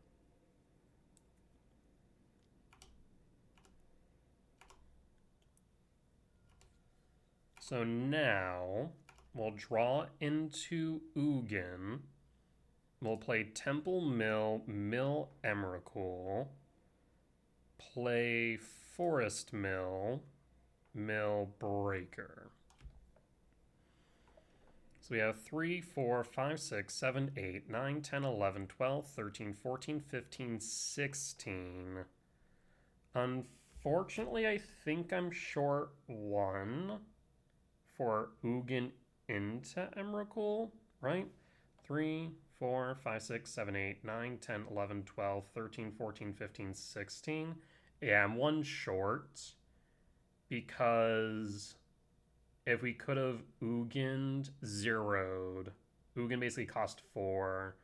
So now we'll draw into Ugin. We'll play Temple Mill, Mill Emrakul. Play Forest Mill, Mill Breaker. So we have 3, 4, 5, 6, 7, 8, 9, 10, 11, 12, 13, 14, 15, 16. Unfortunately, I think I'm short 1 for Ugin into Emrakul, right? 3, 4, 5, 6, 7, 8, 9, 10, 11, 12, 13, 14, 15, 16. Yeah, I'm 1 short because if we could have Ugin'd, zeroed. Ugin basically cost 4.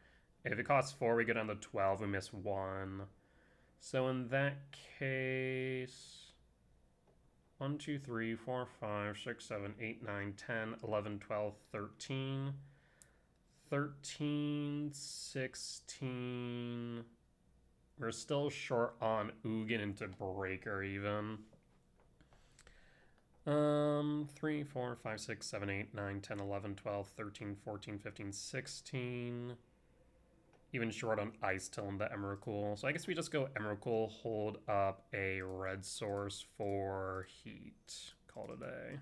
If it costs 4, we go down to 12, we miss 1. So in that case, 1, 2, 3, 4, 5, 6, 7, 8, 9, 10, 11, 12, 13. 13, 16. We're still short on Ugin into Breaker even. 3, 4, 5, 6, 7, 8, 9, 10, 11, 12, 13, 14, 15, 16. Even short on Ice Till into Emrakul. So I guess we just go Emrakul, hold up a red source for Heat. Call it a day.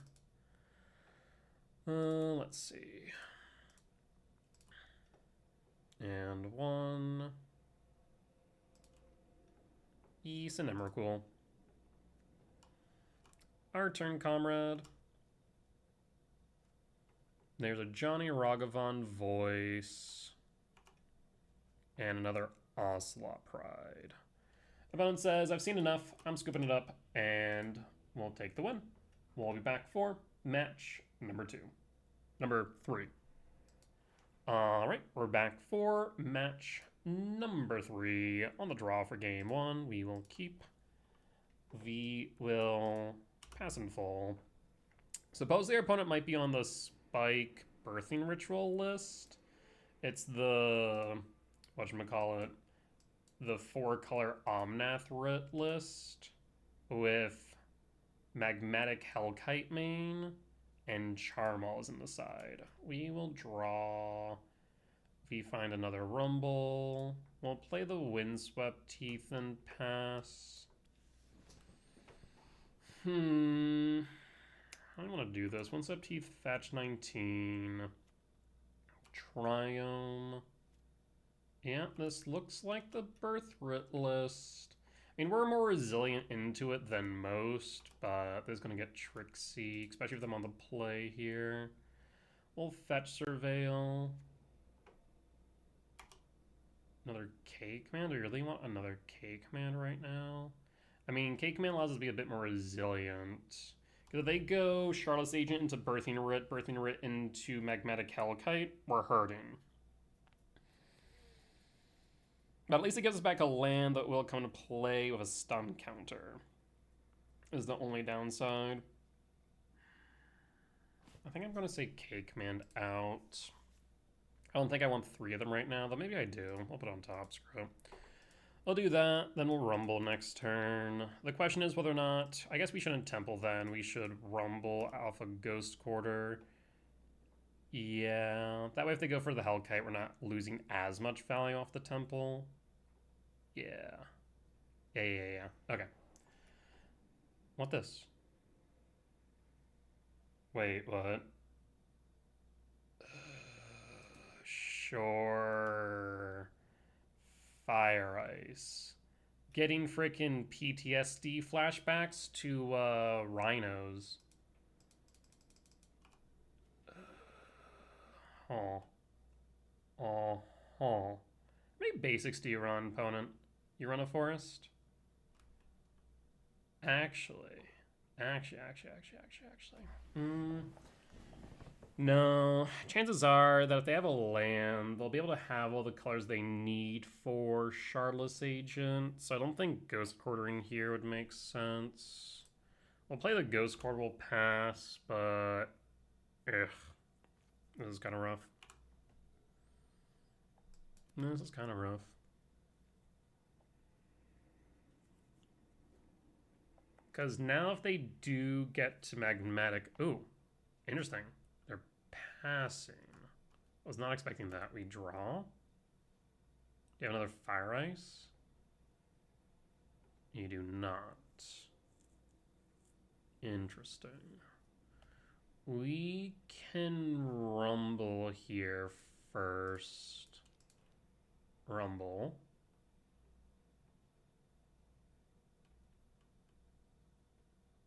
Let's see. And 1. East and Emrakul. Our turn, comrade. There's a Johnny Ragavan voice. And another Ocelot Pride. Opponent says, I've seen enough. I'm scooping it up. And we'll take the win. We'll be back for match number 2. Number 3. Alright, we're back for match number 3. On the draw for game 1, we will keep. We will pass in full. Suppose their opponent might be on the Spike Birthing Ritual list. It's the, whatchamacallit, the 4-color Omnath Writ list with Magmatic Hellkite main and Charmal's in the side. We will draw. We find another Rumble. We'll play the Windswept Teeth and pass. How do I want to do this? Windswept Teeth, fetch 19. Triome. Yeah, this looks like the Birth Writ list. I mean, we're more resilient into it than most, but this is going to get tricksy, especially with them on the play here. We'll fetch Surveil. Another K command? Do you really want another K command right now? I mean, K command allows us to be a bit more resilient. Because if they go Charlotte's Agent into Birthing Writ into Magmatic Hellkite, we're hurting. But at least it gives us back a land that will come to play with a stun counter. Is the only downside. I think I'm going to say K command out. I don't think I want 3 of them right now, but maybe I do. I'll put it on top, screw it. I'll do that, then we'll Rumble next turn. The question is whether or not... I guess we shouldn't Temple then. We should Rumble Alpha Ghost Quarter. Yeah, that way if they go for the Hellkite, we're not losing as much value off the Temple. Yeah. Yeah. Okay. What this? Wait, what? Sure. Fire Ice. Getting frickin' PTSD flashbacks to rhinos. How many basics do you run, opponent? You run a forest? Actually. No. Chances are that if they have a land, they'll be able to have all the colors they need for Shardless Agent. So I don't think Ghost Quartering here would make sense. We'll play the Ghost Quarter, we'll pass, but... Ugh. This is kind of rough. This is kind of rough. Because now if they do get to Magmatic... Ooh, interesting. They're passing. I was not expecting that. We draw. Do you have another Fire Ice? You do not. Interesting. We can Rumble here first. Rumble.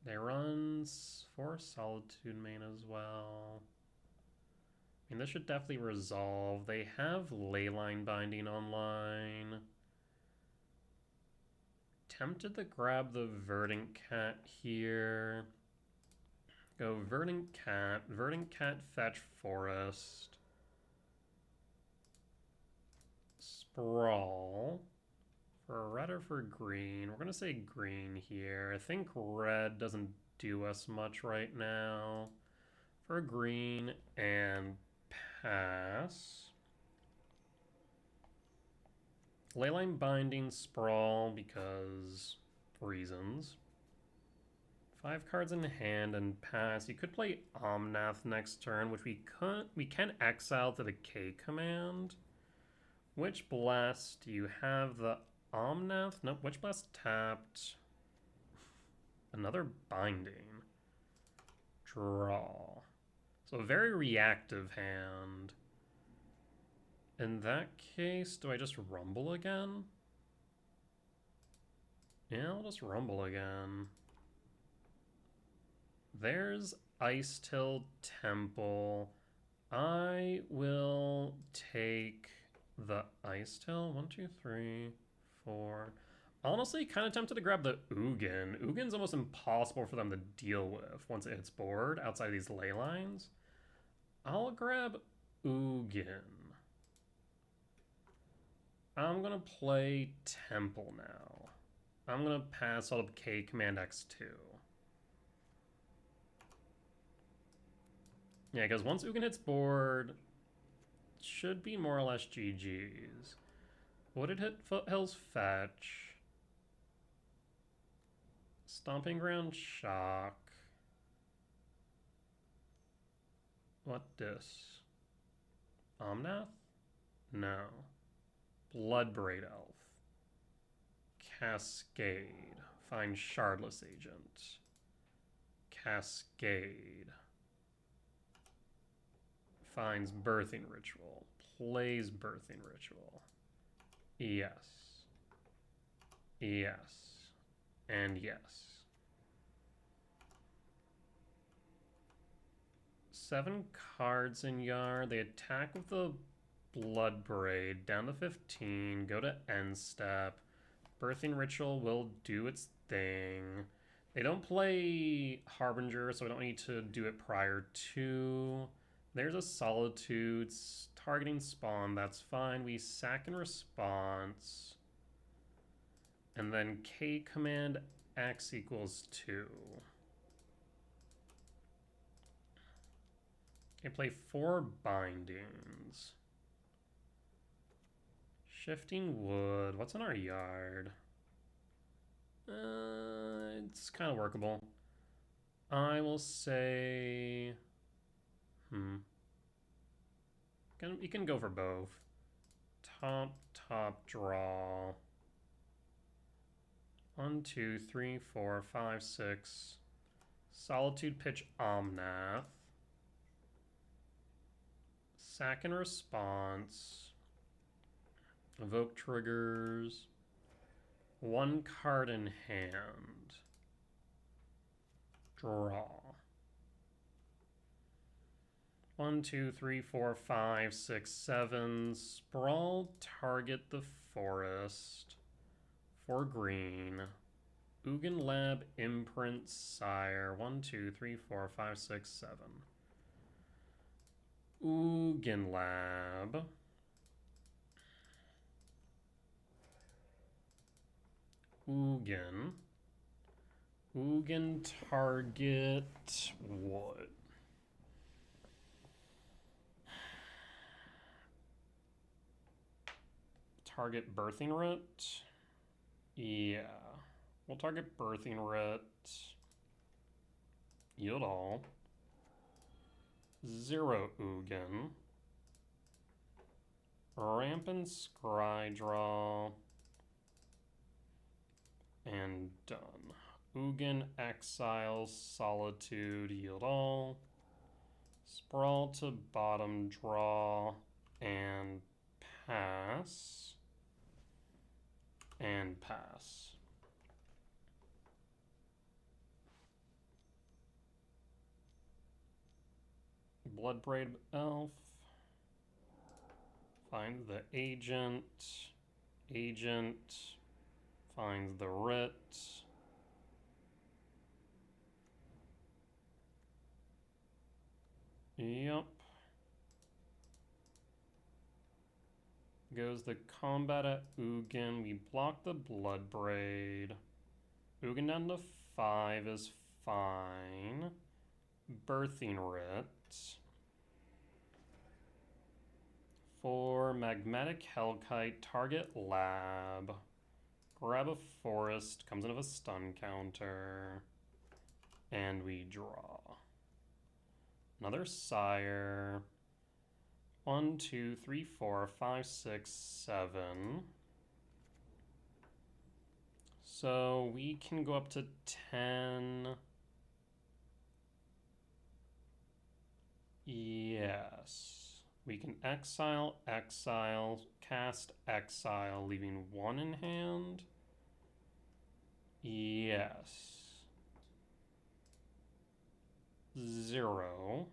They run 4 Solitude Main as well. I mean, this should definitely resolve. They have Leyline Binding online. Tempted to grab the Verdant Cat here. Go Verdant Cat fetch Forest. Sprawl. For red or for green? We're going to say green here. I think red doesn't do us much right now. For green and pass. Leyline Binding, Sprawl because reasons. 5 cards in hand and pass. You could play Omnath next turn, which we can exile to the K command. Which Blast do you have? The Omnath? Nope, Witch Blast tapped. Another Binding. Draw. So a very reactive hand. In that case, do I just Rumble again? Yeah, I'll just Rumble again. There's Ice Till Temple. I will take the Ice Till. 1, 2, 3, 4. Honestly, kind of tempted to grab the Ugin. Ugin's almost impossible for them to deal with once it hits board outside of these ley lines. I'll grab Ugin. I'm going to play Temple now. I'm going to pass all up K Command X2. Yeah, because once Ugin hits board, it should be more or less GG's. Would it hit Foothills Fetch? Stomping Ground Shock. What this? Omnath? No. Bloodbraid Elf. Cascade. Find Shardless Agent. Cascade. Finds Birthing Ritual. Plays Birthing Ritual. Yes. Yes. And yes. 7 cards in yard. They attack with the Blood Braid. Down to 15. Go to end step. Birthing Ritual will do its thing. They don't play Harbinger, so I don't need to do it prior to. There's a Solitude. Targeting Spawn. That's fine. We sack in response. And then K command X equals 2. I play 4 bindings. Shifting wood. What's in our yard? It's kind of workable. I will say... You can go for both. Top, draw. 1, 2, 3, 4, 5, 6. Solitude pitch Omnath. Sack and response. Evoke triggers. 1 card in hand. Draw. 1, 2, 3, 4, 5, 6, 7. Sprawl, target the forest. 4 green. Ugin Lab, Imprint, Sire. 1, 2, 3, 4, 5, 6, 7. Ugin Lab. Ugin. Ugin target what? Target Birthing Writ? Yeah. We'll target Birthing Writ. Yield all. 0 Ugin. Rampant Scry draw. And done. Ugin exile, Solitude, yield all. Sprawl to bottom, draw, and pass. And pass. Bloodbraid Elf. Find the agent. Agent finds the writ. Yep. Goes the combat at Ugin. We block the Bloodbraid. Ugin down to 5 is fine. Birthing Writ. For Magmatic Hellkite, target lab. Grab a forest, comes in with a stun counter. And we draw. Another Sire. 1, 2, 3, 4, 5, 6, 7. So we can go up to 10. Yes. We can exile, cast exile, leaving 1 in hand. Yes. 0.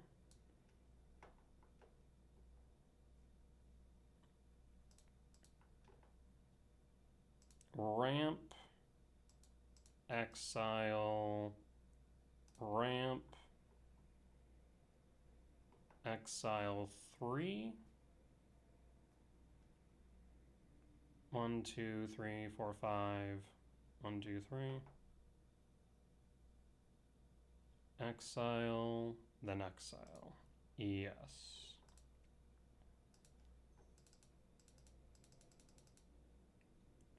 Ramp, exile, ramp, exile 3. 1, 2, 3, 4, 5. 1, 2, 3. Exile, then exile. Yes.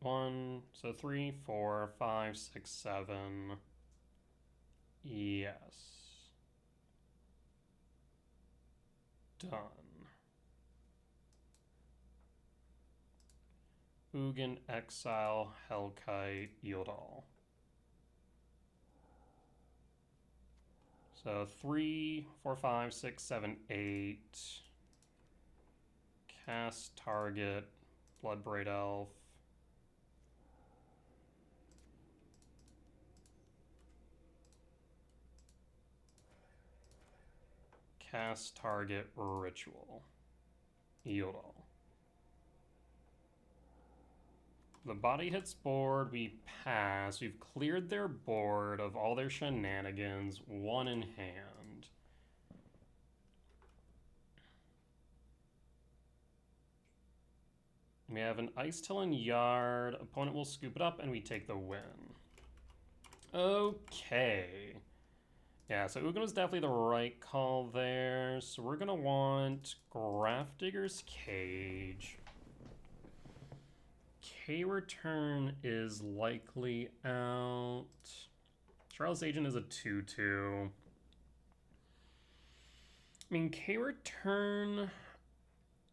One, so 3, 4, 5, 6, 7. Yes. Done. Ugin, exile, Hellkite, yield all. So 3, 4, 5, 6, 7, 8. Cast target, Bloodbraid Elf. pass target ritual. Yield all. The body hits board, we pass. We've cleared their board of all their shenanigans, one in hand. We have an Ice Till in Yard. Opponent will scoop it up, and we take the win. Okay. Yeah, so Ugin was definitely the right call there. So we're going to want Grafdigger's Cage. K-Return is likely out. Charles Agent is a 2-2. I mean, K-Return,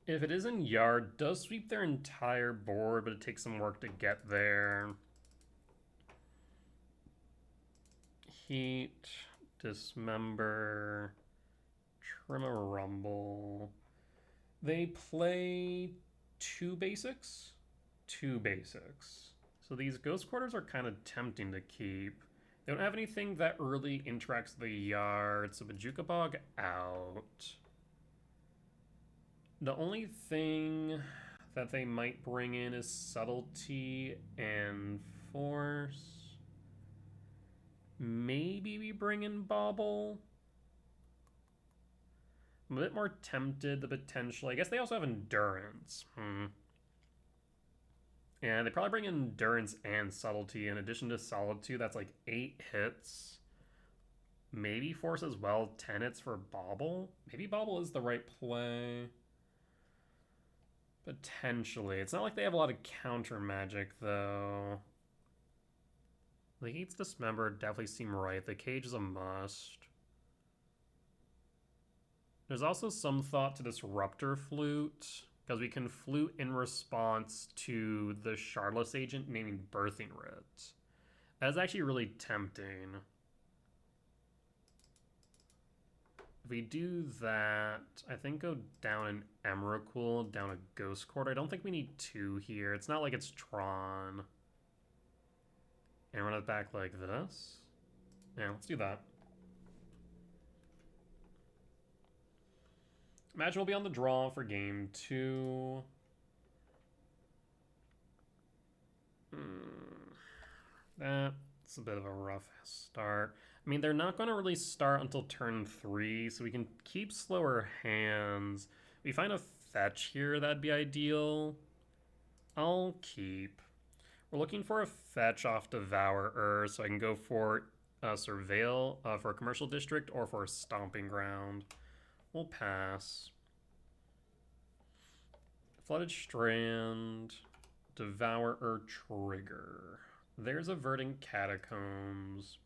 if it is in Yard, does sweep their entire board, but it takes some work to get there. Heat, Dismember, Trim a Rumble. They play 2 basics? 2 basics. So these Ghost Quarters are kind of tempting to keep. They don't have anything that really interacts with the Yard, so Bajuka Bog out. The only thing that they might bring in is Subtlety and Force. Maybe we bring in Bauble. I'm a bit more tempted, the potential. I guess they also have Endurance. Yeah, they probably bring in Endurance and Subtlety. In addition to Solitude, that's like 8 hits. Maybe Force as well, 10 hits for Bauble. Maybe Bauble is the right play. Potentially. It's not like they have a lot of counter magic, though. The Heat's Dismember definitely seem right. The Cage is a must. There's also some thought to Disruptor Flute, because we can flute in response to the Shardless Agent naming Birthing Writ. That's actually really tempting. If we do that, I think go down an Emrakul, down a Ghost Quarter. I don't think we need 2 here. It's not like it's Tron. And run it back like this. Yeah, let's do that. Imagine we'll be on the draw for game 2. That's a bit of a rough start. I mean, they're not going to really start until turn 3, so we can keep slower hands. If we find a fetch here, that'd be ideal. I'll keep. We're looking for a fetch off Devourer, so I can go for Surveil for a Commercial District or for a Stomping Ground. We'll pass. Flooded Strand, Devourer, Trigger. There's a Verdant Catacombs.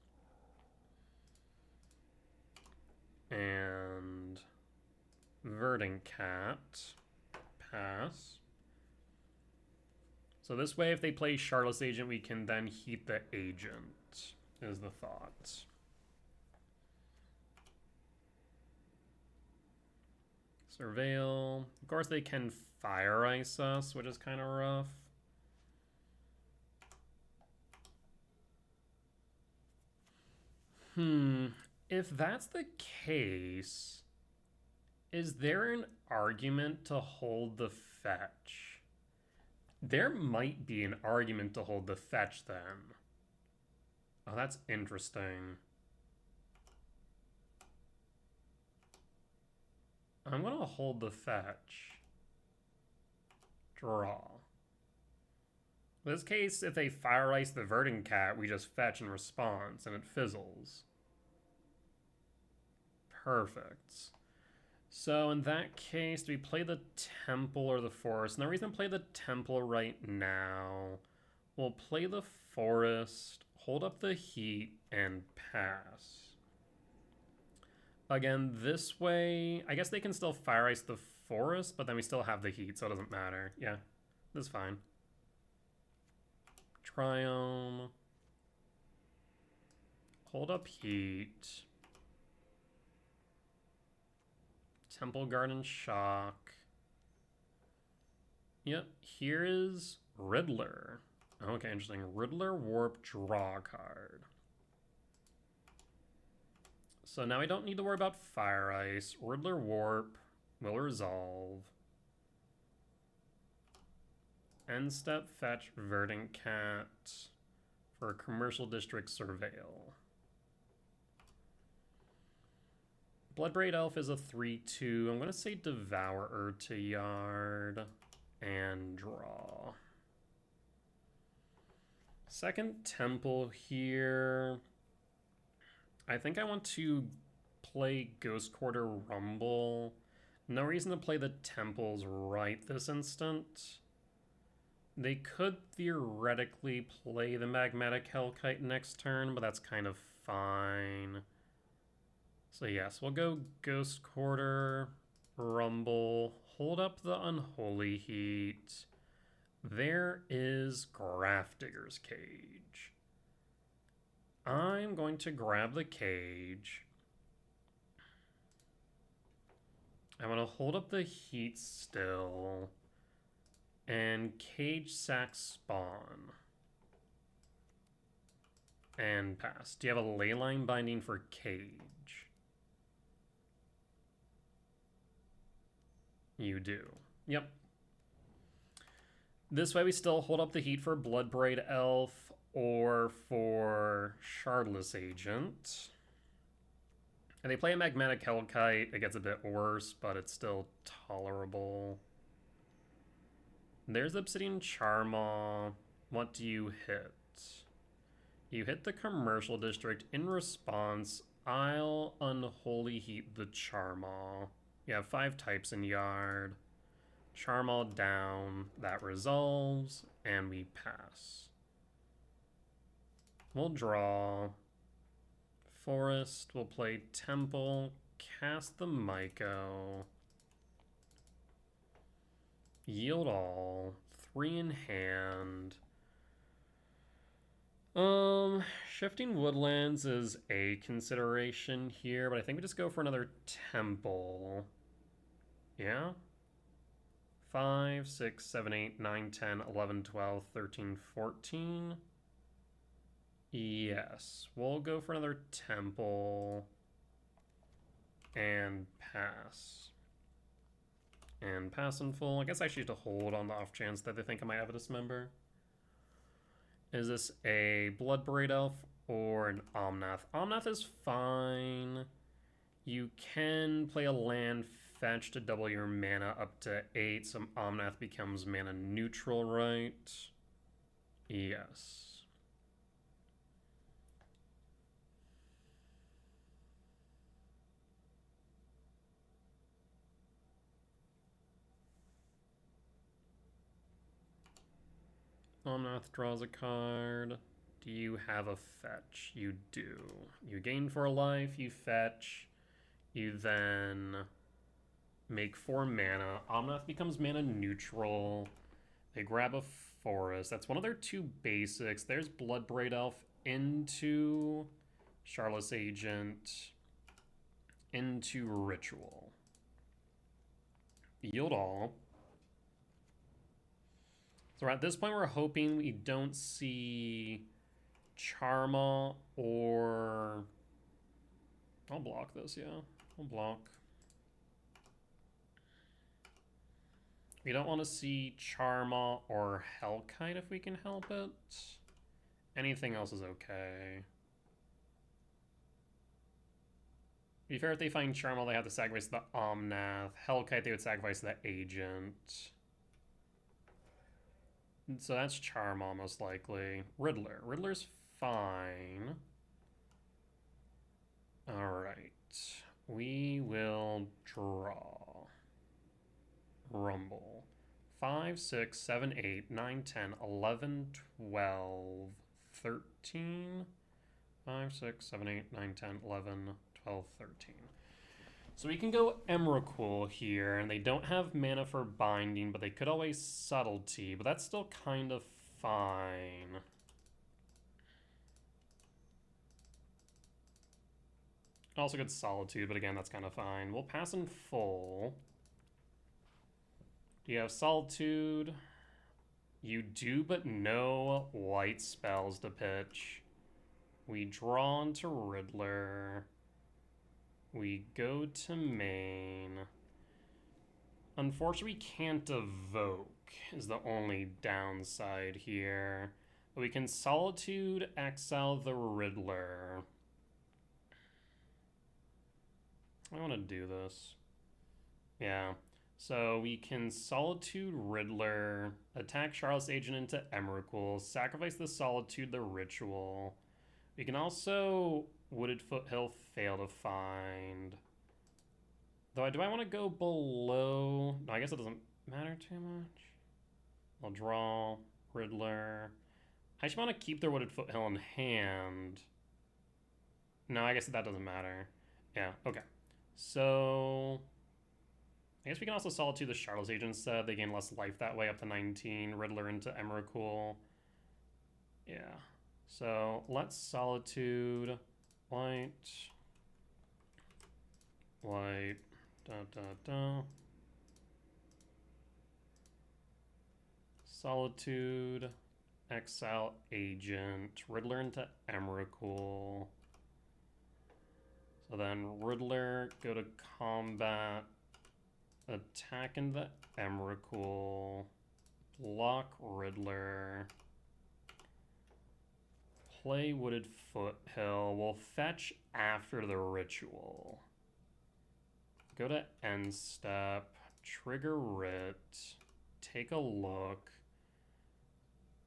And Verdant Cat. Pass. So this way, if they play Shardless Agent, we can then heat the Agent, is the thought. Surveil. Of course, they can Fire Ice us, which is kind of rough. If that's the case, is there an argument to hold the fetch? There might be an argument to hold the fetch then. Oh, that's interesting. I'm going to hold the fetch. Draw. In this case, if they Fire Ice the Verdant Cat, we just fetch in response and it fizzles. Perfect. So in that case, do we play the Temple or the Forest? No reason to play the Temple right now. We'll play the Forest, hold up the Heat, and pass. Again, this way, I guess they can still Fire Ice the Forest, but then we still have the Heat, so it doesn't matter. Yeah, this is fine. Triome. Hold up Heat. Temple Garden Shock. Yep, here is Riddler. Okay, interesting. Riddler Warp, draw a card. So now I don't need to worry about Fire Ice. Riddler Warp will resolve. End step fetch Verdant Cat for Commercial District Surveil. Bloodbraid Elf is a 3/2. I'm going to say Devourer to Yard and draw. Second Temple here. I think I want to play Ghost Quarter Rumble. No reason to play the Temples right this instant. They could theoretically play the Magmatic Hellkite next turn, but that's kind of fine. So yes, we'll go Ghost Quarter, Rumble, hold up the Unholy Heat. There is Grafdigger's Cage. I'm going to grab the cage. I want to hold up the Heat still. And Cage Sack Spawn. And pass. Do you have a Leyline Binding for Cage? You do. Yep. This way we still hold up the Heat for Bloodbraid Elf or for Shardless Agent. And they play a Magmatic Hellkite. It gets a bit worse, but it's still tolerable. There's Obsidian Charmaw. What do you hit? You hit the Commercial District. In response, I'll Unholy Heat the Charmaw. You have 5 types in Yard. Charmaw down. That resolves. And we pass. We'll draw. Forest. We'll play Temple. Cast the Myco. Yield all. 3 in hand. Shifting Woodlands is a consideration here, but I think we just go for another Temple. Yeah? 5, 6, 7, 8, 9, 10, 11, 12, 13, 14. Yes. We'll go for another Temple. And pass. And pass in full. I guess I should hold on the off chance that they think I might have a Dismember. Is this a Bloodbraid Elf or an Omnath? Omnath is fine. You can play a land fetch to double your mana up to 8. So Omnath becomes mana neutral, right? Yes. Omnath draws a card. Do you have a fetch? You do. You gain 4 life, you fetch. You then make 4 mana. Omnath becomes mana neutral. They grab a forest. That's one of their 2 basics. There's Bloodbraid Elf into Shardless Agent into Ritual. Yield all. So at this point, we're hoping we don't see Charmaw or... I'll block this, yeah. I'll block. We don't want to see Charmaw or Hellkite if we can help it. Anything else is okay. To be fair, if they find Charmaw, they have to sacrifice the Omnath. Hellkite, they would sacrifice the Agent. So that's Charmaw, most likely. Riddler. Riddler's fine. Alright. We will draw. Rumble. 5, 6, 7, 8, 9, 10, 11, 12, 13. 5, 6, 7, 8, 9, 10, 11, 12, 13. So we can go Emrakul here, and they don't have mana for binding, but they could always Subtlety, but that's still kind of fine. Also good Solitude, but again, that's kind of fine. We'll pass in full. Do you have Solitude? You do, but no white spells to pitch. We draw into Riddler. we go to main. Unfortunately, we can't evoke, is the only downside here. But we can Solitude exile the Riddler. I want to do this. Yeah. So we can Solitude Riddler, attack Charlotte's Agent into Emrakul, sacrifice the Solitude the Ritual. We can also Wooded Foothill, Fail to Find. Though, do I want to go below? No, I guess it doesn't matter too much. I'll draw Riddler. I just want to keep their Wooded Foothill in hand. No, I guess that doesn't matter. Yeah, okay. So I guess we can also Solitude the Charlotte's Agent instead. They gain less life that way, up to 19. Riddler into Emrakul. Yeah. So let's Solitude. White. White. Da, da, da. Solitude. Exile Agent. Riddler into Emrakul. So then Riddler, go to combat. Attack in the Emrakul. Block Riddler. Play Wooded Foothill. We'll fetch after the Ritual. Go to end step. Trigger Writ. Take a look.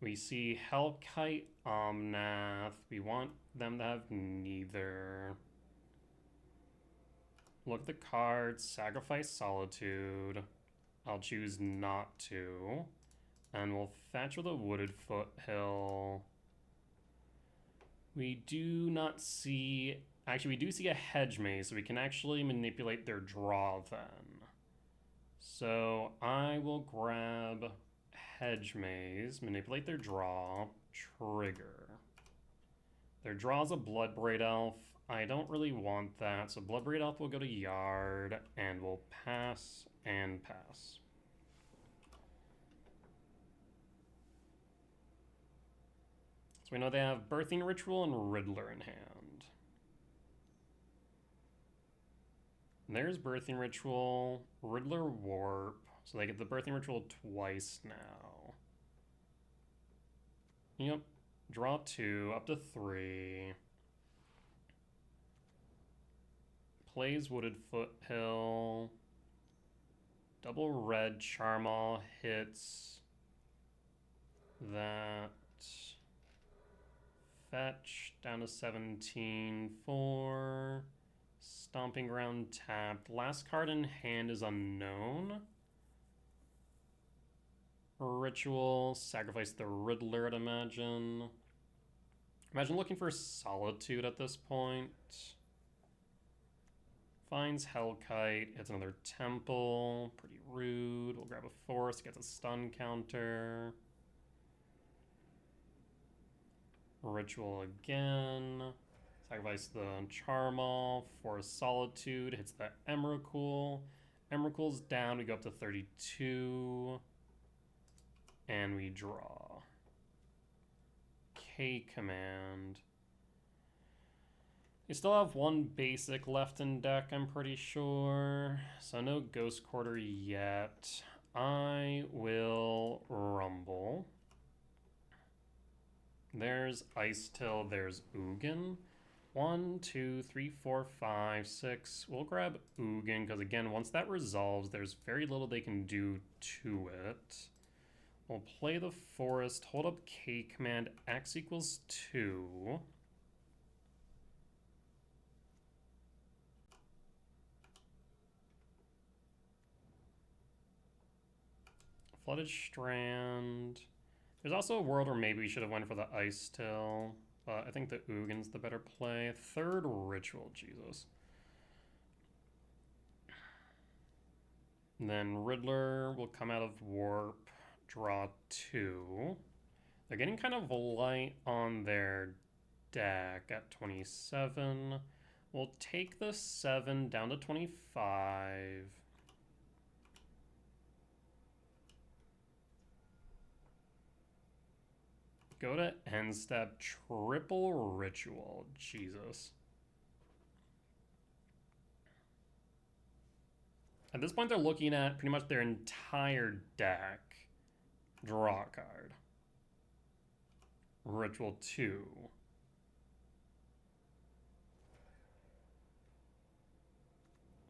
We see Hellkite Omnath. We want them to have neither. Look at the cards. Sacrifice Solitude. I'll choose not to. And we'll fetch with a Wooded Foothill. We do not see... Actually, we do see a Hedge Maze, so we can actually manipulate their draw then. So I will grab Hedge Maze, manipulate their draw, trigger. Their draw is a Bloodbraid Elf. I don't really want that, so Bloodbraid Elf will go to Yard, and we'll pass and pass. So we know they have Birthing Ritual and Riddler in hand. And there's Birthing Ritual, Riddler Warp, so they get the Birthing Ritual twice now. Yep, draw 2, up to 3. Plays Wooded Foothill. Double red Charmal hits that. Fetch down to 17 for Stomping Ground tapped. Last card in hand is unknown. Ritual, sacrifice the Riddler, I'd imagine. Imagine looking for Solitude at this point. Finds Hellkite, hits another Temple, pretty rude. We'll grab a Force, gets a stun counter. Ritual again. Sacrifice the Charmal, Force Solitude, hits the Emrakul. Emrakul's down, we go up to 32. And we draw. K command. We still have one basic left in deck, I'm pretty sure. So no Ghost Quarter yet. I will Rumble. There's Ice Till, there's Ugin. 1, 2, 3, 4, 5, 6. We'll grab Ugin, because again, once that resolves, there's very little they can do to it. We'll play the Forest, hold up K command, X equals 2. Flooded Strand. There's also a world where maybe we should have went for the Ice Till, but I think the Ugin's the better play. Third Ritual, Jesus. And then Riddler will come out of Warp, draw 2. They're getting kind of light on their deck at 27. We'll take the 7 down to 25. Go to end step, triple Ritual. Jesus. At this point, they're looking at pretty much their entire deck. Draw a card. Ritual 2.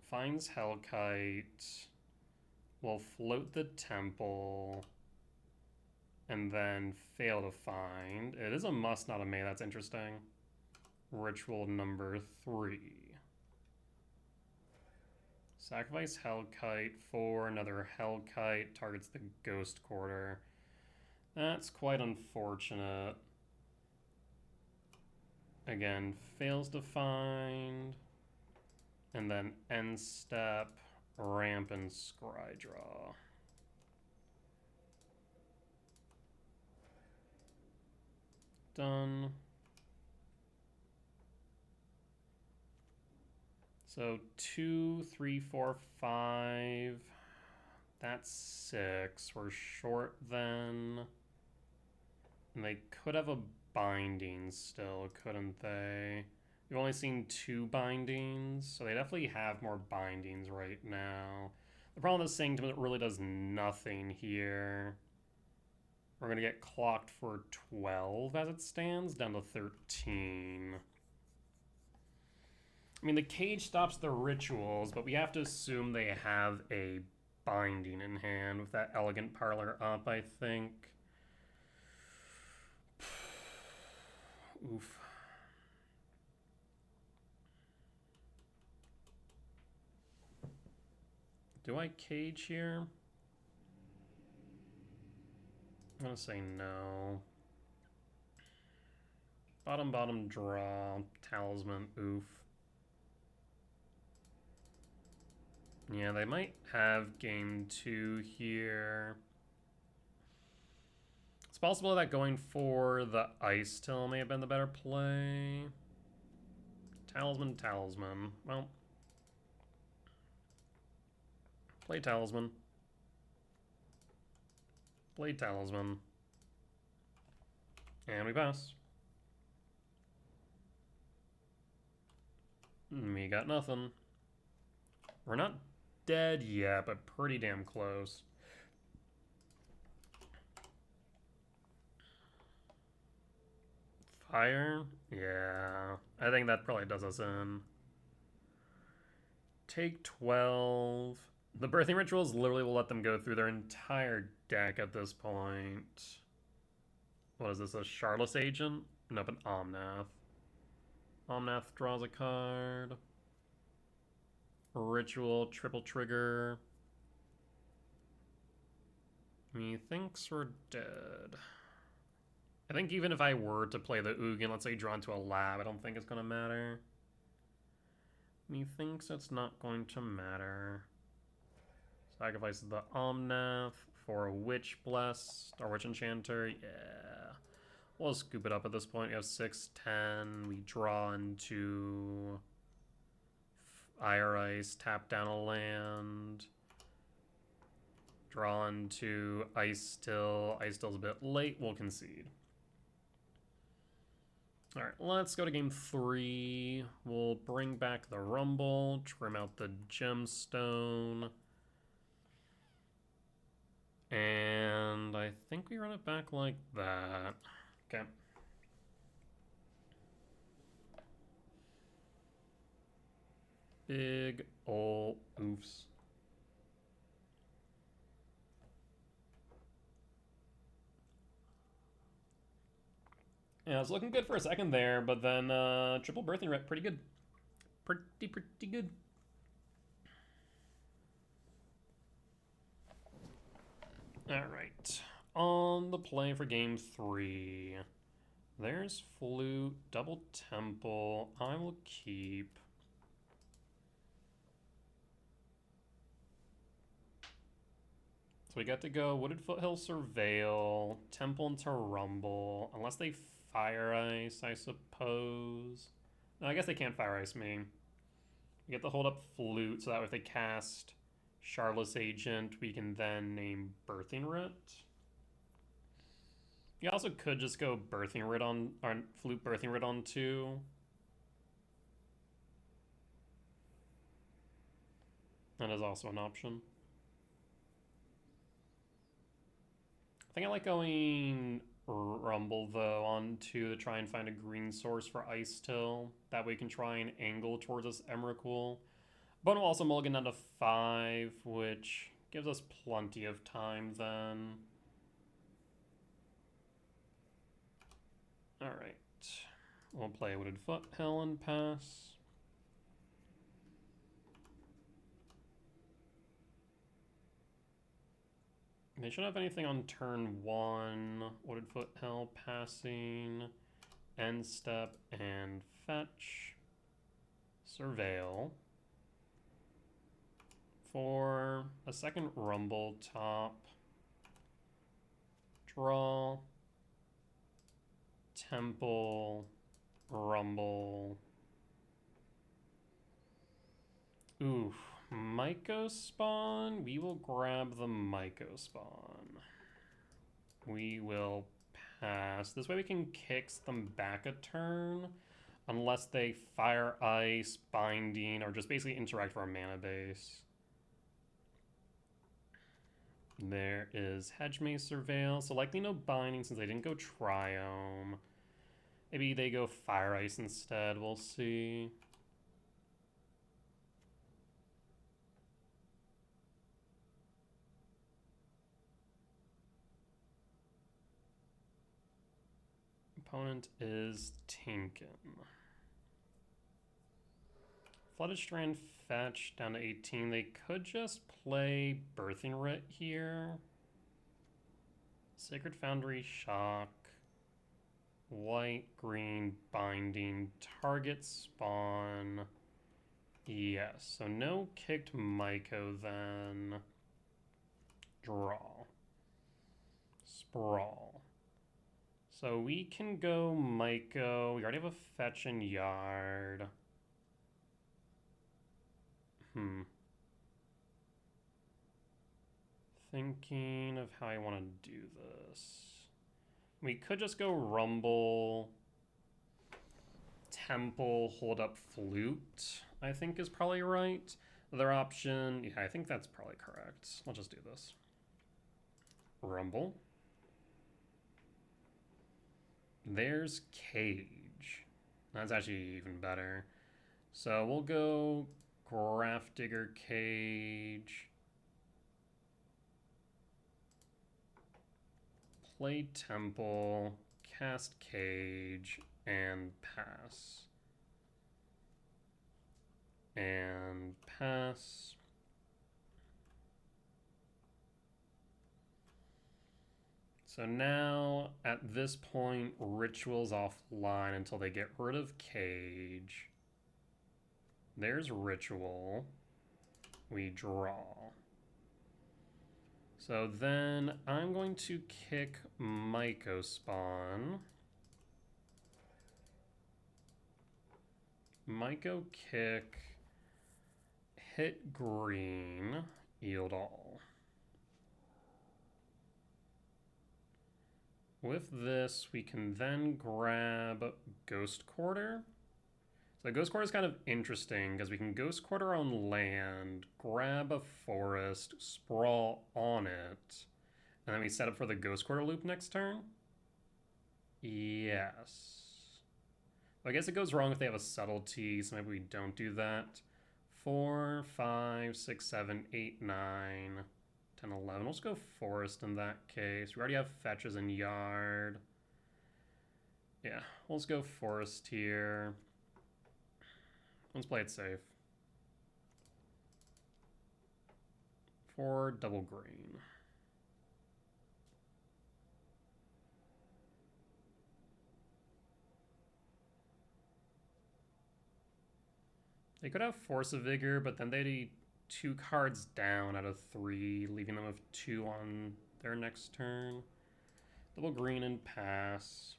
Finds Hellkite. Will float the temple. And then fail to find. It is a must, not a may. That's interesting. Ritual number 3. Sacrifice Hellkite for another Hellkite. Targets the Ghost Quarter. That's quite unfortunate. Again, fails to find. And then end step, ramp, and scry draw. Done. So 2, 3, 4, 5. That's 6. We're short then. And they could have a binding still, couldn't they? We've only seen 2 bindings, so they definitely have more bindings right now. The problem with this Sanctum, it really does nothing here. We're going to get clocked for 12 as it stands, down to 13. I mean, the cage stops the rituals, but we have to assume they have a binding in hand with that Elegant Parlor up, I think. Oof. Do I cage here? I'm gonna say no. Bottom, draw, talisman, oof. Yeah, they might have game 2 here. It's possible that going for the Ice Till may have been the better play. Talisman. Well, play Talisman. Play Talisman. And we pass. We got nothing. We're not dead yet, but pretty damn close. Fire? Yeah. I think that probably does us in. Take 12. The Birthing Rituals literally will let them go through their entire deck at this point. What is this, a Charlotte's Agent? Nope, an Omnath. Omnath draws a card. Ritual, triple trigger. Methinks we're dead. I think even if I were to play the Ugin, let's say drawn to a lab, I don't think it's going to matter. Methinks it's not going to matter. Sacrifices the Omnath for a Witch Blessed, or Witch Enchanter, yeah. We'll scoop it up at this point. We have 6, 10. We draw into Fire Ice, tap down a land. Draw into Ice Still. Ice Still's a bit late. We'll concede. Alright, let's go to game 3. We'll bring back the Rumble, trim out the Gemstone. And I think we run it back like that. Okay. Big ol' oofs. Yeah, it was looking good for a second there, but then triple birthing rep, pretty good. Pretty good. Alright. On the play for game 3. There's Flute, double Temple. I will keep. So we got to go Wooded Foothill Surveil, Temple into Rumble, unless they Fire Ice, I suppose. No, I guess they can't Fire Ice me. We get to hold up Flute, so that if they cast Charlotte's Agent, we can then name Birthing Writ. You also could just go Birthing Writ on, or Flute Birthing Writ on 2. That is also an option. I think I like going Rumble, though, on 2 to try and find a green source for Ice Till. That way we can try and angle towards this Emrakul. But we'll also mulligan down to 5, which gives us plenty of time then. Alright. We'll play Wooded Foothill and pass. They shouldn't have anything on turn 1. Wooded Foothill, passing, end step, and fetch. Surveil. For a second Rumble top. Draw. Temple. Rumble. Oof. Myco spawn. We will grab the Myco spawn. We will pass. This way we can kick them back a turn. Unless they fire ice, binding, or just basically interact for our mana base. There is Hedgemaze Surveil. So likely no binding since they didn't go Triome. Maybe they go Fire Ice instead. We'll see. Opponent is Tinkin. Flooded Strand fetch down to 18. They could just play Birthing Writ here. Sacred Foundry Shock. White, green, binding, target spawn. Yes, so no kicked Myco then. Draw. Sprawl. So we can go Myco. We already have a fetch and yard. Thinking of how I want to do this. We could just go Rumble, Temple, hold up Flute, I think is probably right. Other option, yeah, I think that's probably correct. Let's just do this. Rumble. There's Cage. That's actually even better. So we'll go Grafdigger, Cage. Play Temple, cast Cage, and pass. And pass. So now, at this point, Ritual's offline until they get rid of Cage. There's Ritual. We draw. So then I'm going to kick Myco spawn. Myco kick, hit green, yield all. With this, we can then grab Ghost Quarter. So Ghost Quarter is kind of interesting because we can Ghost Quarter on land, grab a forest, sprawl on it, and then we set up for the Ghost Quarter loop next turn. Yes. I guess it goes wrong if they have a subtlety, so maybe we don't do that. 4, 5, 6, 7, 8, 9, 10, 11. Let's go forest in that case. We already have fetches and yard. Yeah, let's go forest here. Let's play it safe. 4 double green. They could have Force of Vigor, but then they'd be 2 cards down out of 3, leaving them with 2 on their next turn. Double green and pass.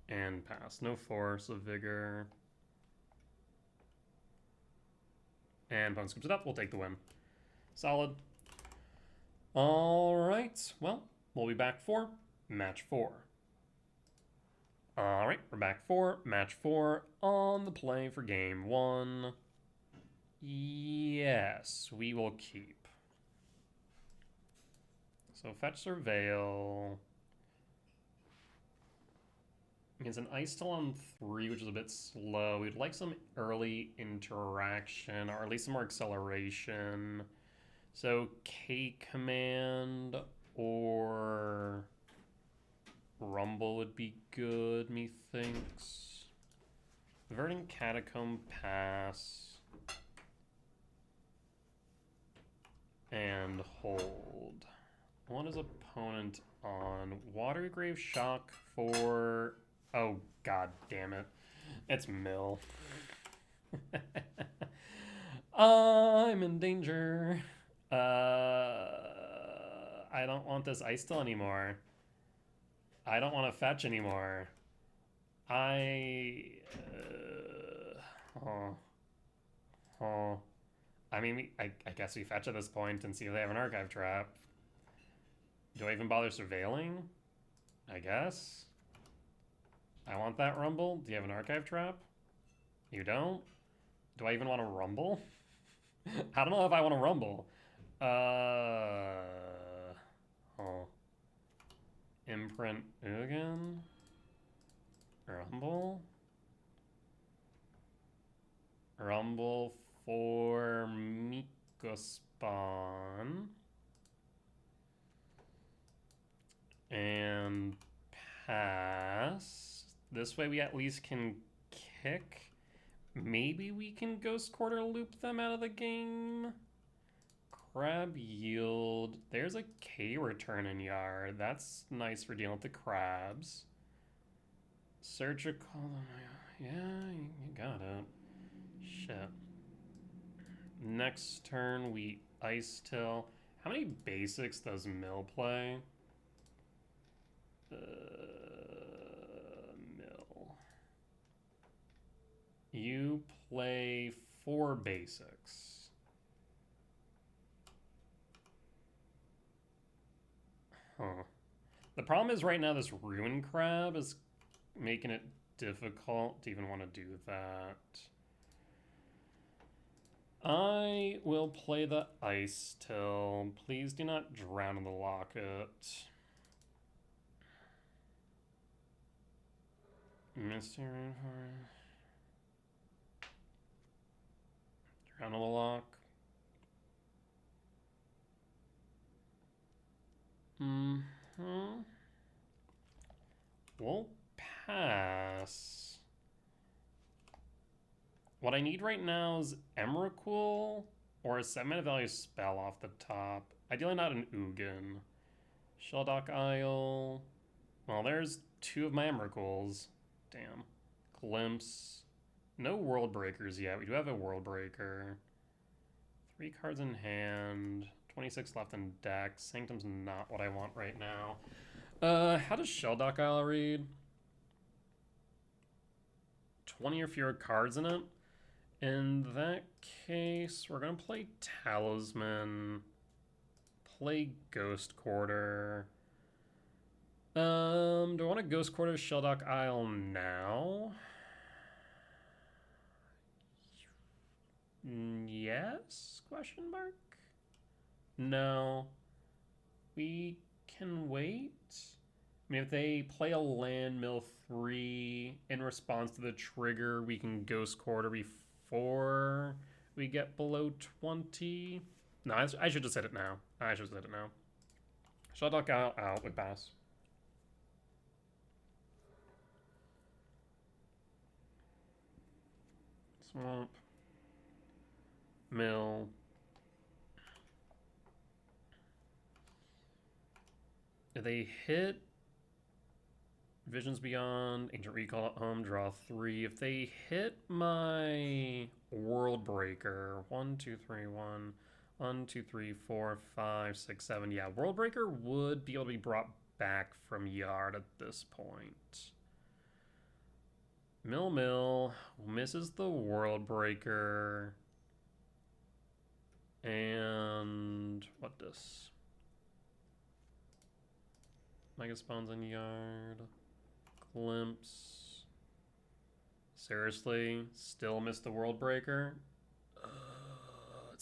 And pass. No Force of Vigor. And opponent scoops it up. We'll take the win. Solid. All right. Well, we'll be back for match 4. All right, we're back for match 4 on the play for game 1. Yes, we will keep. So fetch Surveil. Means an Ice Still on 3, which is a bit slow. We'd like some early interaction, or at least some more acceleration. So K command or Rumble would be good, methinks. Verdant Catacomb pass. And hold. What is opponent on? Watergrave Shock for... Oh, god damn it. It's Mill. I'm in danger. I don't want this Ice Still anymore. I don't want to fetch anymore. I mean, I guess we fetch at this point and see if they have an archive trap. Do I even bother surveilling? I guess. I want that Rumble. Do you have an archive trap? You don't? Do I even want to Rumble? I don't know if I want to Rumble. Imprint Ugin? Rumble? Rumble for Mikospawn. And pass. This way we at least can kick. Maybe we can Ghost Quarter loop them out of the game. Crab Yield. There's a K return in Yard. That's nice for dealing with the crabs. Surgical. Yeah, you got it. Shit. Next turn we Ice Till. How many basics does Mill play? Mill. You play 4 basics. Huh. The problem is right now this Ruin Crab is making it difficult to even want to do that. I will play the Ice Till. Please do not drown in the Locket. Misty Rainforest. Drown in the Lock. We'll pass. What I need right now is Emrakul or a 7-mana value spell off the top. Ideally not an Ugin. Shelldock Isle. Well, there's 2 of my Emrakuls. Damn. Glimpse. No World Breakers yet. We do have a World Breaker. 3 cards in hand. 26 left in deck. Sanctum's not what I want right now. How does Shelldock Isle read? 20 or fewer cards in it? In that case, we're going to play Talisman. Play Ghost Quarter. Do I want to Ghost Quarter Shelldock Isle now? Yes? Question mark? No. We can wait. I mean, if they play a land mill 3 in response to the trigger, we can Ghost Quarter before we get below 20. No, I should just hit it now. I should just hit it now. Shelldock out would pass. Swamp. Mill. If they hit Visions Beyond, Ancient Recall at home, draw 3. If they hit my World Breaker, 1, 2, 3, 1, 1, 2, 3, 4, 5, 6, 7. Yeah, World Breaker would be able to be brought back from Yard at this point. Mill misses the World Breaker. And what this? Mega Spawns in Yard. Glimpse. Seriously? Still miss the World Breaker?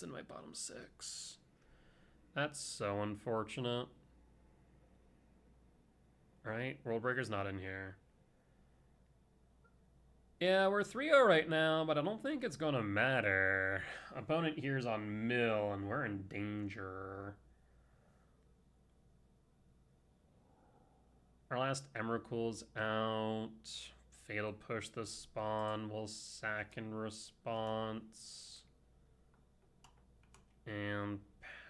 cards in my bottom 6. That's so unfortunate. Right? World Breaker's not in here. Yeah, we're 3-0 right now, but I don't think it's gonna matter. Opponent here's on mill, and we're in danger. Our last Emrakul's out. Fatal Push the spawn. We'll sack in response. And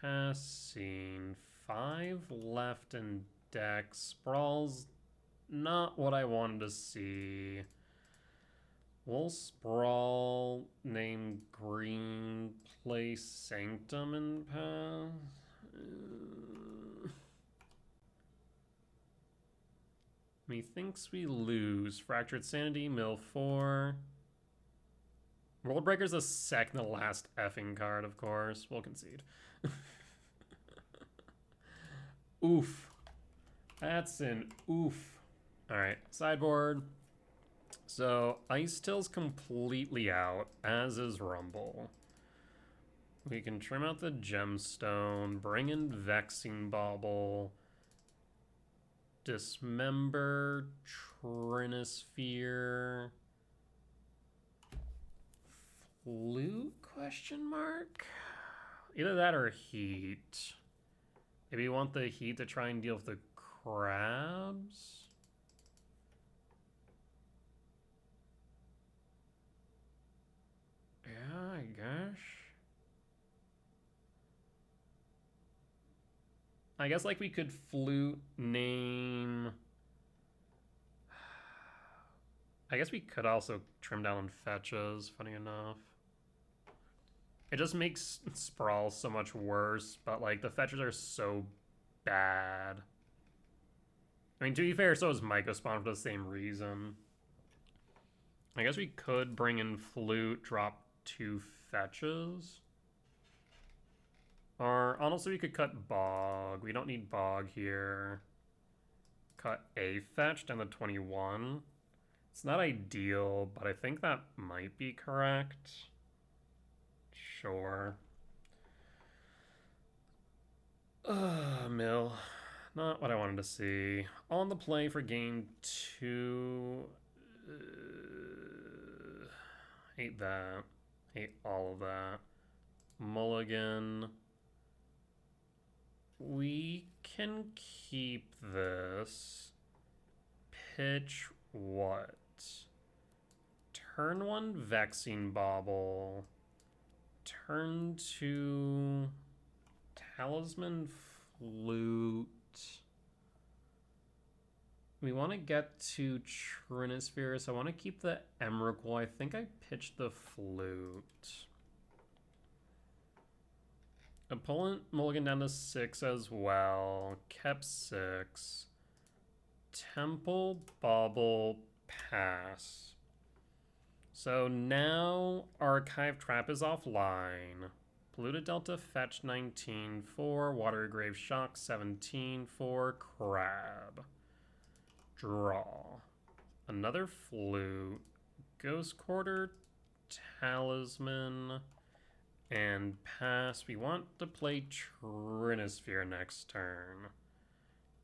passing. 5 left in deck. Sprawl's not what I wanted to see. We'll sprawl, name green, play Sanctum and pass. Methinks we lose. Fractured Sanity, mill 4. World Breaker's the second to last effing card, of course. We'll concede. Oof. That's an oof. Alright, sideboard. So, Ice Till's completely out, as is Rumble. We can trim out the Gemstone, bring in Vexing Bauble, Dismember, Trinisphere, Flute, question mark? Either that or Heat. Maybe you want the Heat to try and deal with the crabs? Yeah, I guess. I guess like we could flute name. I guess we could also trim down on fetches, funny enough. It just makes Sprawl so much worse, but like the fetches are so bad. I mean, to be fair, so is Myco Spawn for the same reason. I guess we could bring in Flute, drop 2 fetches. Or honestly, we could cut Bog. We don't need Bog here. Cut a fetch down to 21. It's not ideal, but I think that might be correct. Sure. Mill. Not what I wanted to see. On the play for game 2. Hate that. Hate all of that. Mulligan. We can keep this. Pitch what? Turn 1 Vexing Bauble. Turn 2 Talisman Flute. We want to get to Trinisphere, so I want to keep the Emrakul. I think I pitched the Flute. Opponent mulligan down to 6 as well. Kept 6. Temple, Bauble, pass. So now Archive Trap is offline. Polluted Delta, fetch 19 for Watery Grave Shock 17 for Crab. Draw. Another Flute. Ghost Quarter, Talisman, and pass. We want to play Trinisphere next turn.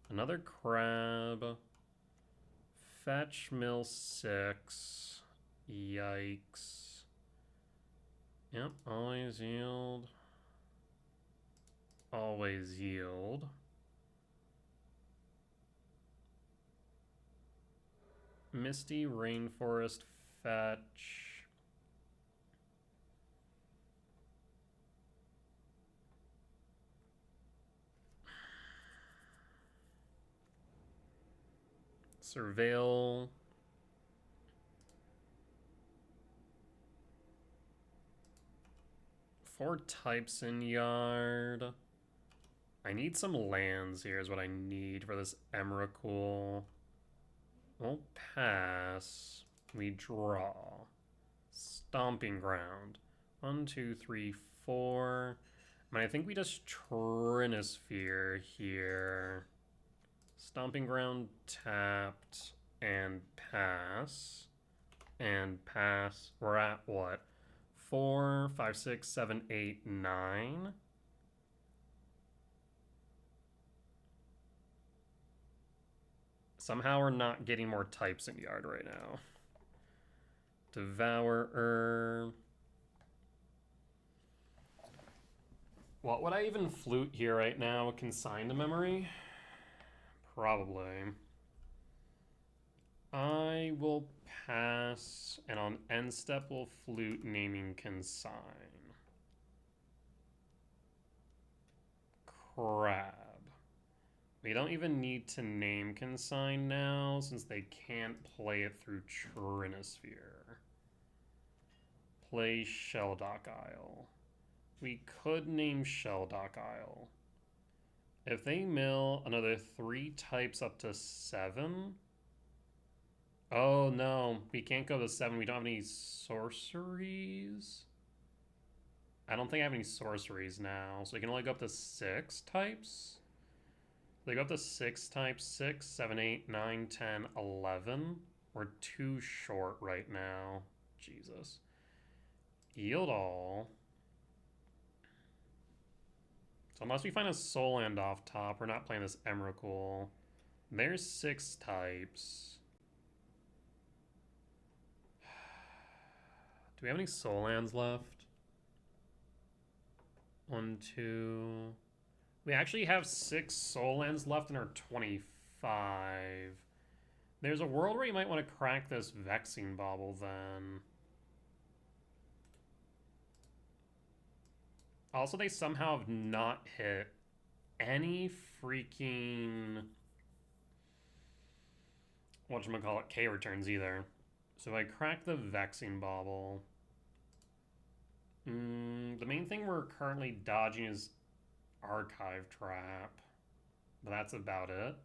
Another Crab. Fetch, mill 6. Yikes. Yep, always yield. Always yield. Misty Rainforest fetch. Surveil. Four types in yard. I need some lands here is what I need for this Emrakul. We'll pass. We draw. Stomping Ground. 1, 2, 3, 4. I mean, I think we just Trinisphere here. Stomping Ground tapped and pass. And pass. We're at what? 4, 5, 6, 7, 8, 9. Somehow we're not getting more types in yard right now. Devourer. What would I even flute here right now? Consign to memory? Probably. I will pass, and on end step we'll flute naming consign. Crab. We don't even need to name consign now since they can't play it through Trinosphere. Play Shelldock Isle. We could name Shelldock Isle. If they mill another 3 types up to 7. Oh no, we can't go to 7. We don't have any sorceries. I don't think I have any sorceries now, so we can only go up to 6 types. They go up to 6 types, 6, 7, 8, 9, 10, 11. We're too short right now. Jesus. Yield all. So unless we find a soul land off top, we're not playing this Emrakul. There's 6 types. Do we have any soul lands left? 1, 2... We actually have 6 soul lands left in our 25. There's a world where you might want to crack this Vexing Bauble then. Also, they somehow have not hit any freaking... whatchamacallit, K returns either. So if I crack the Vexing Bauble... the main thing we're currently dodging is Archive Trap. But that's about it.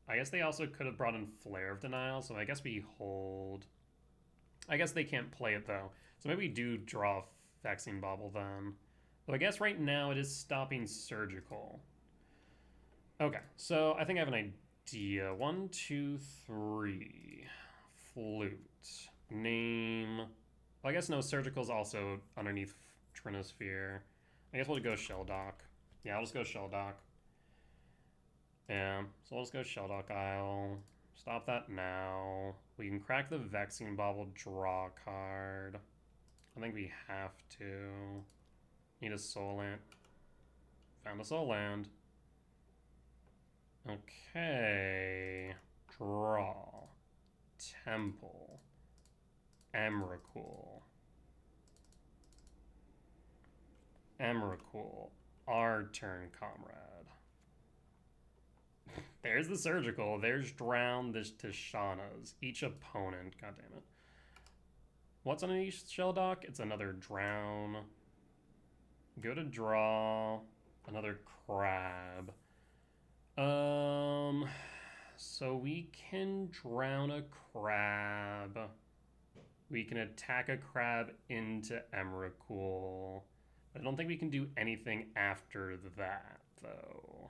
I guess they also could have brought in Flare of Denial, so I guess we hold. I guess they can't play it though. So maybe we do draw Vexing Bauble then. But I guess right now it is stopping Surgical. Okay, so I think I have an idea. 1, 2, 3. Flute. Name. Well, I guess no, Surgical's also underneath Trinosphere. I guess we'll go Shelldock. Yeah, I'll just go Shelldock. Yeah, so we'll just go Shelldock Isle. Stop that now. We can crack the Vexing Bauble, draw a card. I think we have to. Need a soul land. Found a soul land. Okay. Draw. Temple. Emrakul. Emrakul. Our turn, comrade. There's the Surgical. There's Drown. There's Tishana's. Each opponent. God damn it. What's on each Shelldock? It's another Drown. Go to draw. Another Crab. So we can drown a Crab. We can attack a Crab into Emrakul. I don't think we can do anything after that, though.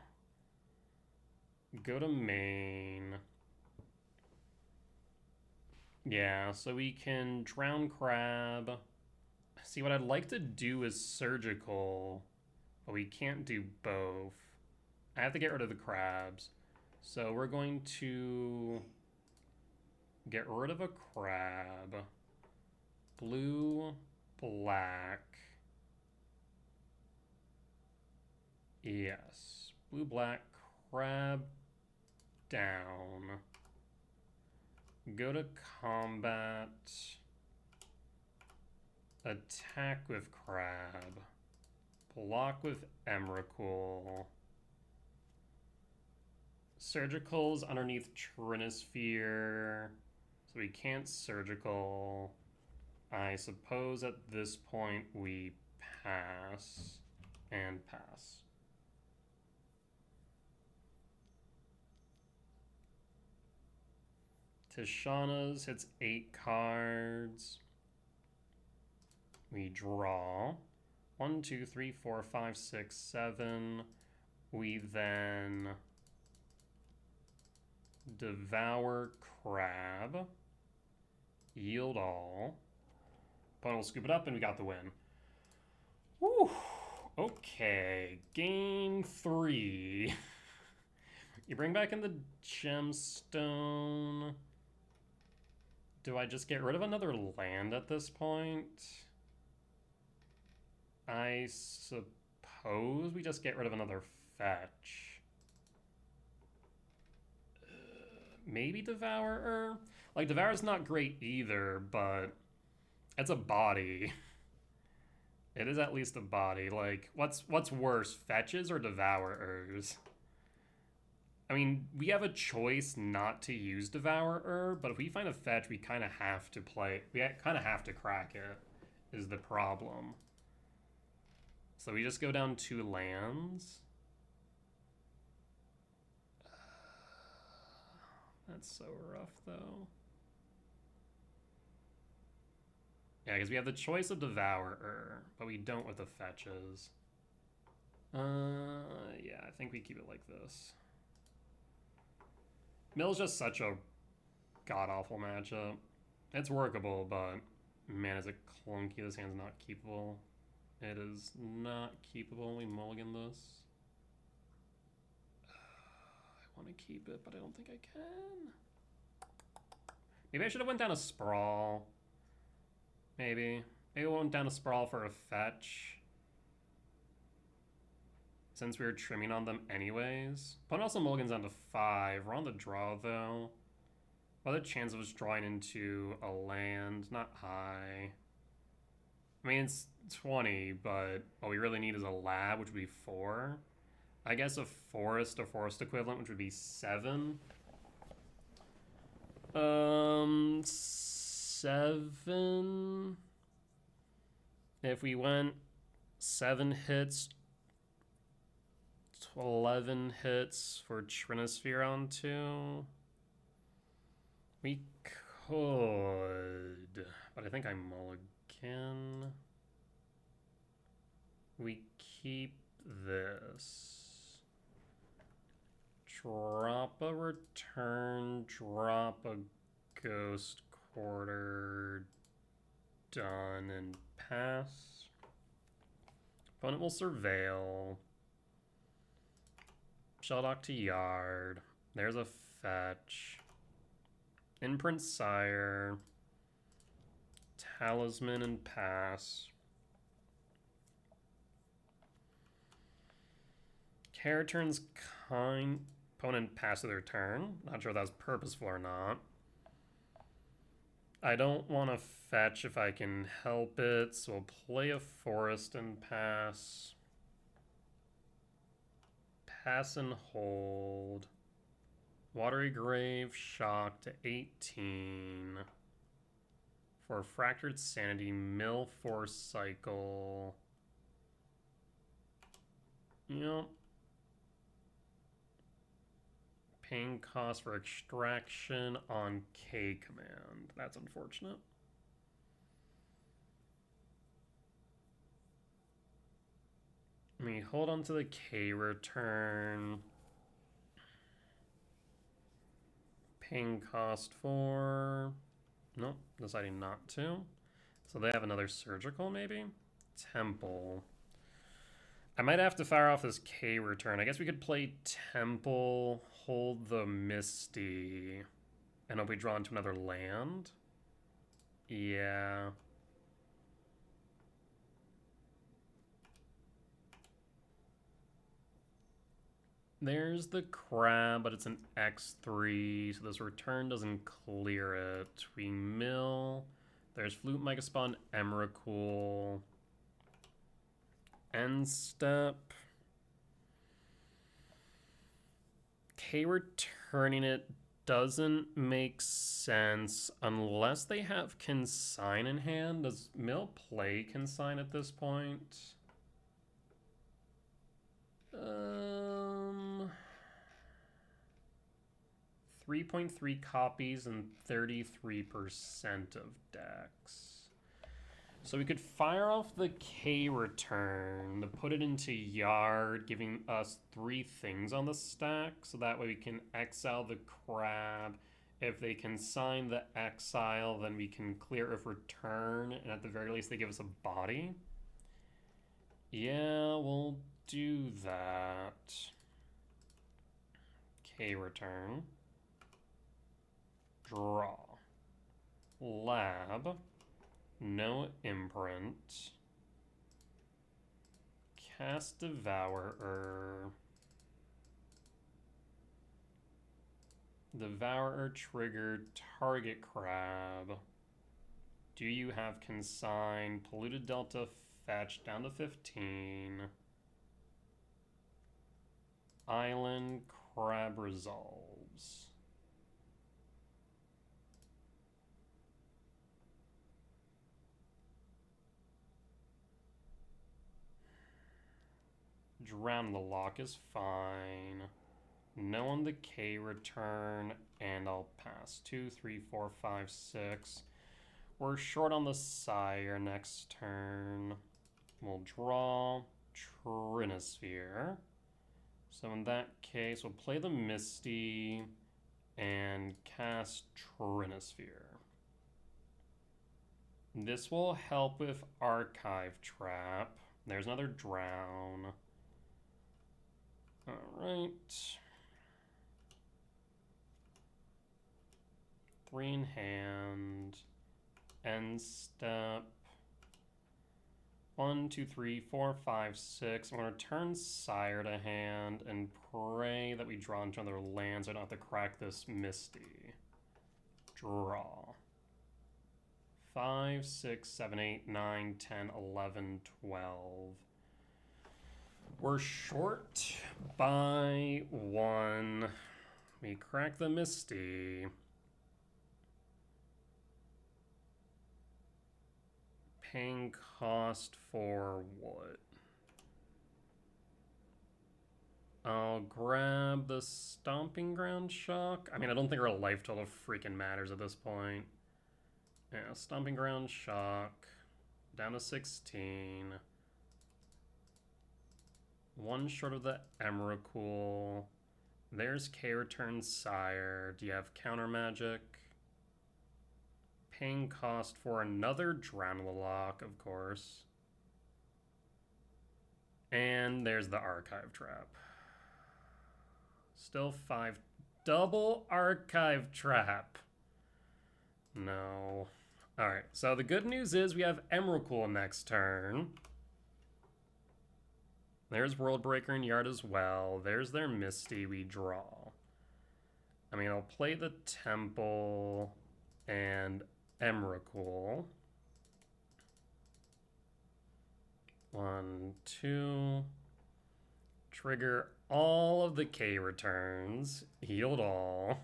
Go to main. Yeah, so we can drown Crab. See, what I'd like to do is Surgical, but we can't do both. I have to get rid of the Crabs. So we're going to get rid of a Crab. Blue, black. Yes. Blue, black, Crab, down. Go to combat. Attack with Crab. Block with Emrakul. Surgical's underneath Trinosphere, so we can't Surgical. I suppose at this point we pass and pass. Tishana's hits 8 cards. We draw. 1, 2, 3, 4, 5, 6, 7. We then devour Crab. Yield all. Opponent will scoop it up, and we got the win. Woo! Okay, game 3. You bring back in the gemstone. Do I just get rid of another land at this point? I suppose we just get rid of another fetch. Maybe Devourer? Like, Devourer's not great either, but it's a body. It is at least a body. Like, what's worse, fetches or Devourers? I mean, we have a choice not to use Devourer, but if we find a fetch, we kind of have to play. We kind of have to crack it, is the problem. So we just go down 2 lands. That's so rough, though. Yeah, because we have the choice of Devourer, but we don't with the fetches. Yeah, I think we keep it like this. Mill's just such a god-awful matchup. It's workable, but man, is it clunky. This hand's not keepable. It is not keepable. We mulligan this. I want to keep it, but I don't think I can. Maybe I should have went down a Sprawl. Maybe I went down a Sprawl for a fetch. Since we were trimming on them anyways. Opponent also mulligans down to 5. We're on the draw, though. What are the chances of us drawing into a land? Not high. I mean, it's 20, but what we really need is a lab, which would be 4. I guess a forest equivalent, which would be 7. 7. If we went 7 hits, 11 hits for Trinisphere on 2. We could, but I think I mulligan. We keep this. Drop a return, drop a ghost quarter, done, and pass. Opponent will surveil. Shelldock to yard. There's a fetch. Imprint Sire. Talisman and pass. Care turns kind. Opponent passes their turn. Not sure if that was purposeful or not. I don't want to fetch if I can help it, so I'll play a forest and pass. Pass and hold. Watery Grave, shock to 18. For Fractured Sanity, mill force cycle. Yep. Paying cost for extraction on K command. That's unfortunate. Let me hold on to the K return. Paying cost for... Nope, deciding not to. So they have another surgical, maybe? Temple. I might have to fire off this K return. I guess we could play Temple, hold the Misty, and hope we draw into another land. Yeah. There's the crab, but it's an X3, so this return doesn't clear it. We mill. There's Flute, Megaspawn, Emrakul. End step. K returning it doesn't make sense unless they have Consign in hand. Does mill play Consign at this point? 3.3 copies and 33% of decks. So we could fire off the K return to put it into yard, giving us 3 things on the stack. So that way we can exile the crab If they consign the exile, then we can clear if return, and at the very least they give us a body. Yeah, we'll do that. K return. Draw. Lab. No imprint. Cast Devourer. Devourer triggered target crab. Do you have consign? Polluted Delta fetch down to 15. Island crab resolves. Drown the Lock is fine. No on the K return, and I'll pass. 2, 3, 4, 5, 6. We're short on the Sire next turn. We'll draw Trinisphere. So in that case, we'll play the Misty and cast Trinisphere. This will help with Archive Trap. There's another Drown. Alright. 3 in hand. End step. 1, 2, 3, 4, 5, 6. I'm going to turn Sire to hand and pray that we draw into another land so I don't have to crack this Misty. Draw. 5, 6, 7, 8, 9, 10, 11, 12. We're short by 1. We crack the Misty. Paying cost for what? I'll grab the Stomping Ground Shock. I mean, I don't think our life total freaking matters at this point. Yeah, Stomping Ground Shock. Down to 16. 1 short of the Emrakul. There's K return Sire. Do you have counter magic? Paying cost for another Drown the Lock, of course. And there's the Archive Trap. Still 5. Double Archive Trap. No. Alright, so the good news is we have Emrakul next turn. There's Worldbreaker and Yard as well. There's their Misty we draw. I mean, I'll play the Temple and Emrakul. 1, 2. Trigger all of the K returns. Healed all.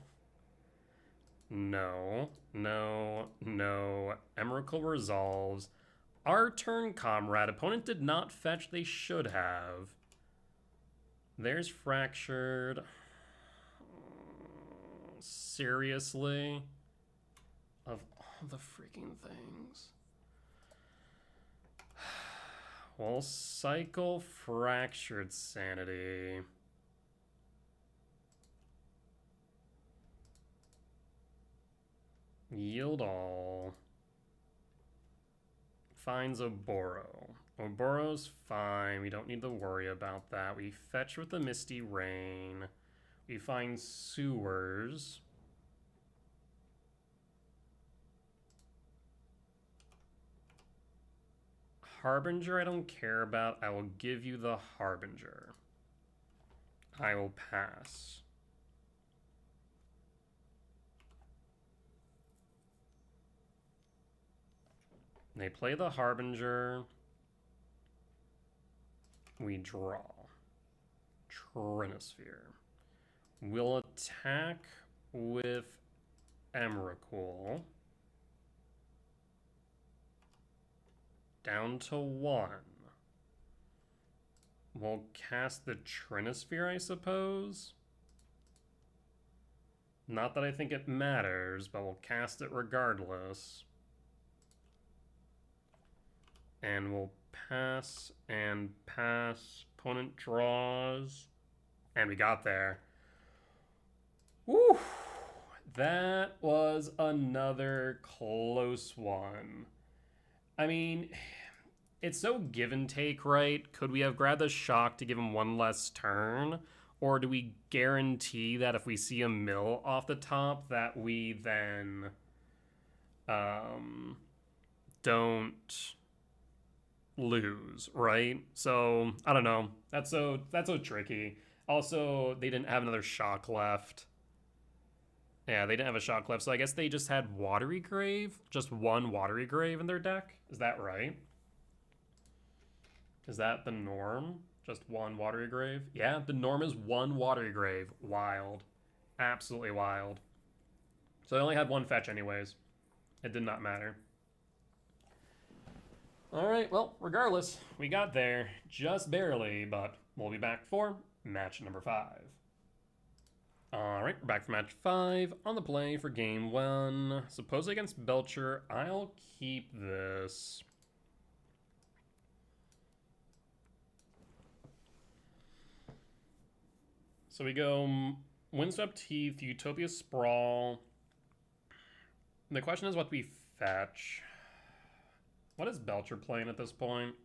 No, no, no. Emrakul resolves. Our turn, comrade. Opponent did not fetch. They should have. There's Fractured. Seriously? Of all the freaking things. We'll cycle Fractured Sanity. Yield all. Finds Oboro. Oboro's fine. We don't need to worry about that. We fetch with the Misty Rain. We find Sewers. Harbinger I don't care about. I will give you the Harbinger. I will pass. They play the Harbinger. We draw. Trinisphere. We'll attack with Emrakul. Down to 1. We'll cast the Trinisphere, I suppose. Not that I think it matters, but we'll cast it regardless. And we'll pass and pass. Opponent draws. And we got there. Woo! That was another close one. I mean, it's so give and take, right? Could we have grabbed the shock to give him one less turn? Or do we guarantee that if we see a mill off the top that we then don't lose, right? So I don't know. That's so tricky. Also, they didn't have another shock left. Yeah, they didn't have a shock left, so I guess they just had Watery Grave, just one Watery Grave in their deck. Is that right? Is that the norm? Just one Watery Grave? Yeah, the norm is one Watery Grave. Wild. Absolutely wild. So they only had one fetch anyways. It did not matter. Alright, well, regardless, we got there. Just barely, but we'll be back for match number 5. Alright, we're back for match 5. On the play for game 1. Supposedly against Belcher. I'll keep this. So we go Windswept Teeth, Utopia Sprawl. The question is what we fetch. What is Belcher playing at this point?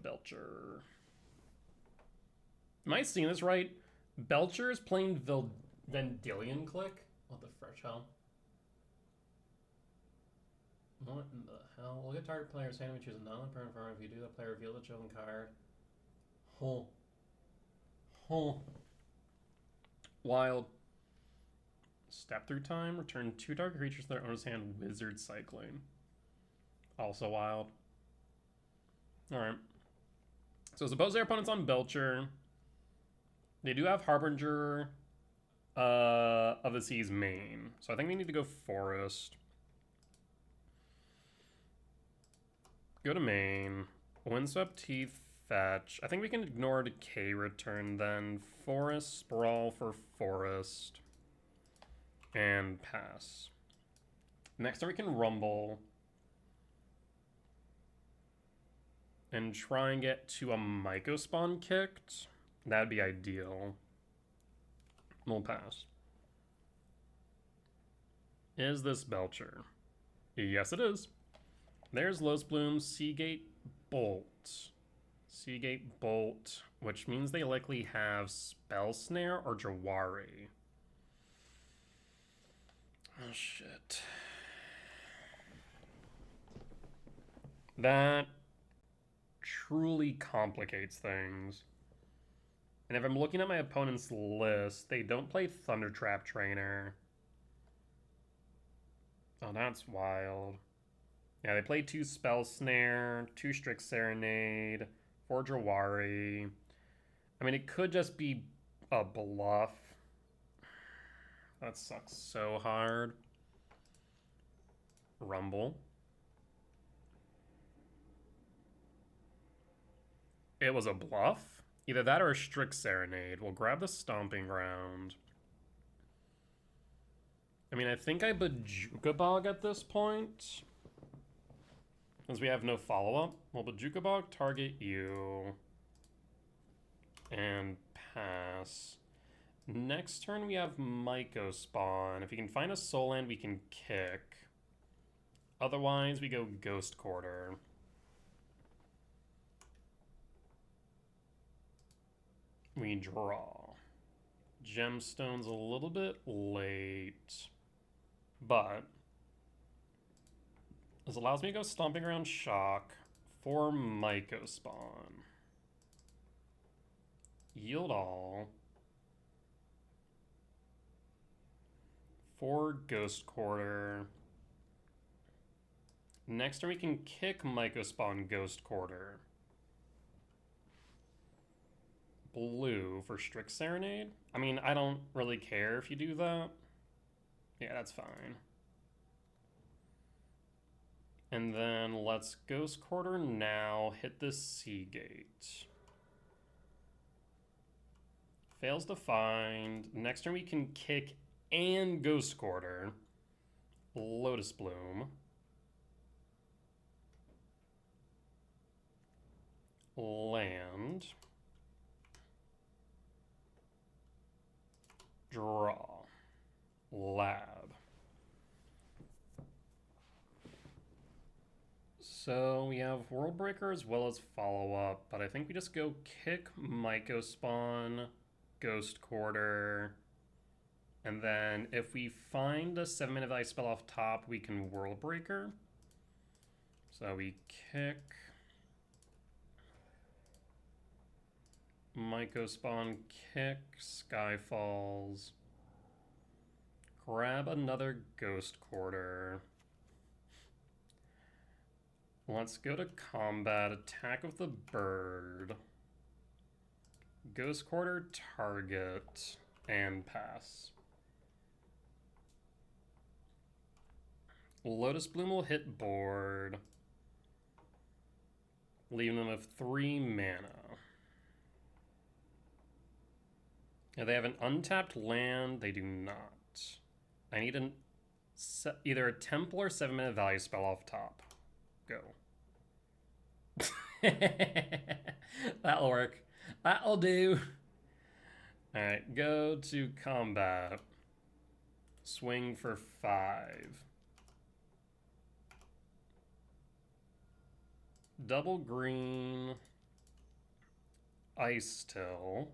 Belcher. Am I seeing this right? Belcher is playing Vendilion Click? What the fresh hell? What in the hell? Look at target player's hand and choose a non-permanent farm. If you do, the player reveal the chosen card. Wild. Step through time. Return 2 target creatures to their owner's hand. Wizard Cycling. Also wild. Alright. So suppose their opponent's on Belcher. They do have Harbinger of the Sea's main. So I think they need to go Forest. Go to main. Windswept Teeth, fetch. I think we can ignore Decay return then. Forest, Sprawl for Forest. And pass. Next turn we can Rumble. And try and get to a Myco spawn kicked. That'd be ideal. We'll pass. Is this Belcher? Yes, it is. There's Losebloom, Seagate, Bolt. Seagate, Bolt, which means they likely have Spell Snare or Jawari. Oh, shit. That truly complicates things. And if I'm looking at my opponent's list, they don't play Thundertrap Trainer. Oh, that's wild. Yeah, they play 2 Spell Snare, 2 Strict Serenade, 4 Jawari. I mean, it could just be a bluff. That sucks so hard. Rumble. It was a bluff? Either that or a Strict Serenade. We'll grab the Stomping Ground. I mean, I think I Bajuka Bog at this point. Since we have no follow-up. Well, Bajuka Bog, target you. And pass. Next turn we have Myco spawn. If we can find a soul land, we can kick. Otherwise, we go Ghost Quarter. We draw. Gemstone's a little bit late, but this allows me to go Stomping Ground Shock for Myco spawn. Yield all. For Ghost Quarter. Next turn we can kick Myco spawn Ghost Quarter. Blue for Strict Serenade. I mean, I don't really care if you do that. Yeah, that's fine. And then let's Ghost Quarter now, hit the Seagate. Fails to find. Next turn we can kick and Ghost Quarter. Lotus Bloom. Land. Draw. lab. So we have World Breaker as well as follow-up, but I think we just go kick Myco Spawn, Ghost Quarter, and then if we find a 7-mana value spell off top, we can World Breaker. So we kick Myco Spawn, kick Skyfalls, grab another Ghost Quarter. Let's go to combat, attack with the bird, Ghost Quarter, target, and pass. Lotus Bloom will hit board, leaving them with 3 mana. Now they have an untapped land, they do not. I need either a temple or 7-mana value spell off top. Go. That'll work. That'll do. Alright, go to combat. Swing for 5. Double green. Ice Till.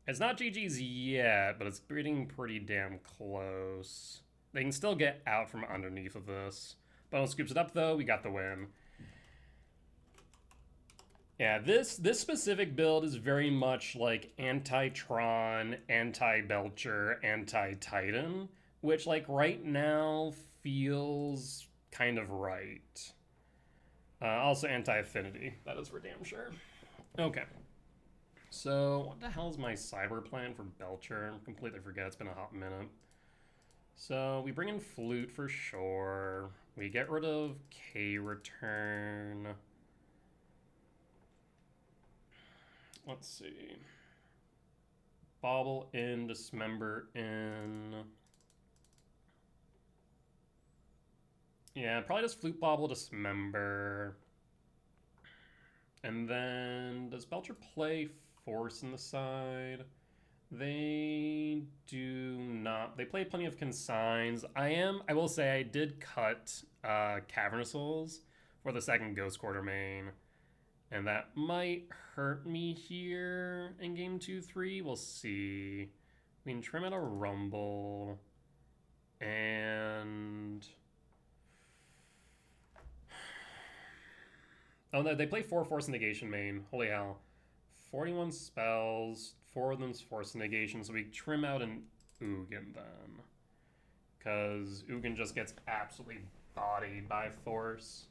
It's not GG's yet, but it's getting pretty damn close. They can still get out from underneath of this. Bonus scoops it up though, we got the win. Yeah, this specific build is very much like anti-Tron, anti-Belcher, anti-Titan, which like right now feels kind of right. Also anti-Affinity, that is for damn sure. Okay. So, what the hell is my cyber plan for Belcher? I completely forget, it's been a hot minute. So, we bring in Flute for sure. We get rid of K-Return. Let's see. Bobble in, Dismember in. Yeah, probably just Flute Bobble, Dismember. And then, does Belcher play Force in the side? They do not. They play plenty of Consigns. I will say I did cut Cavernous Souls for the second Ghost Quarter main. And that might hurt me here in game 2-3. We'll see. We can trim out a Rumble. And... oh no, they play 4 Force Negation main. Holy hell. 41 spells, 4 of them's Force Negation, so we trim out an Ugin then. Because Ugin just gets absolutely bodied by Force.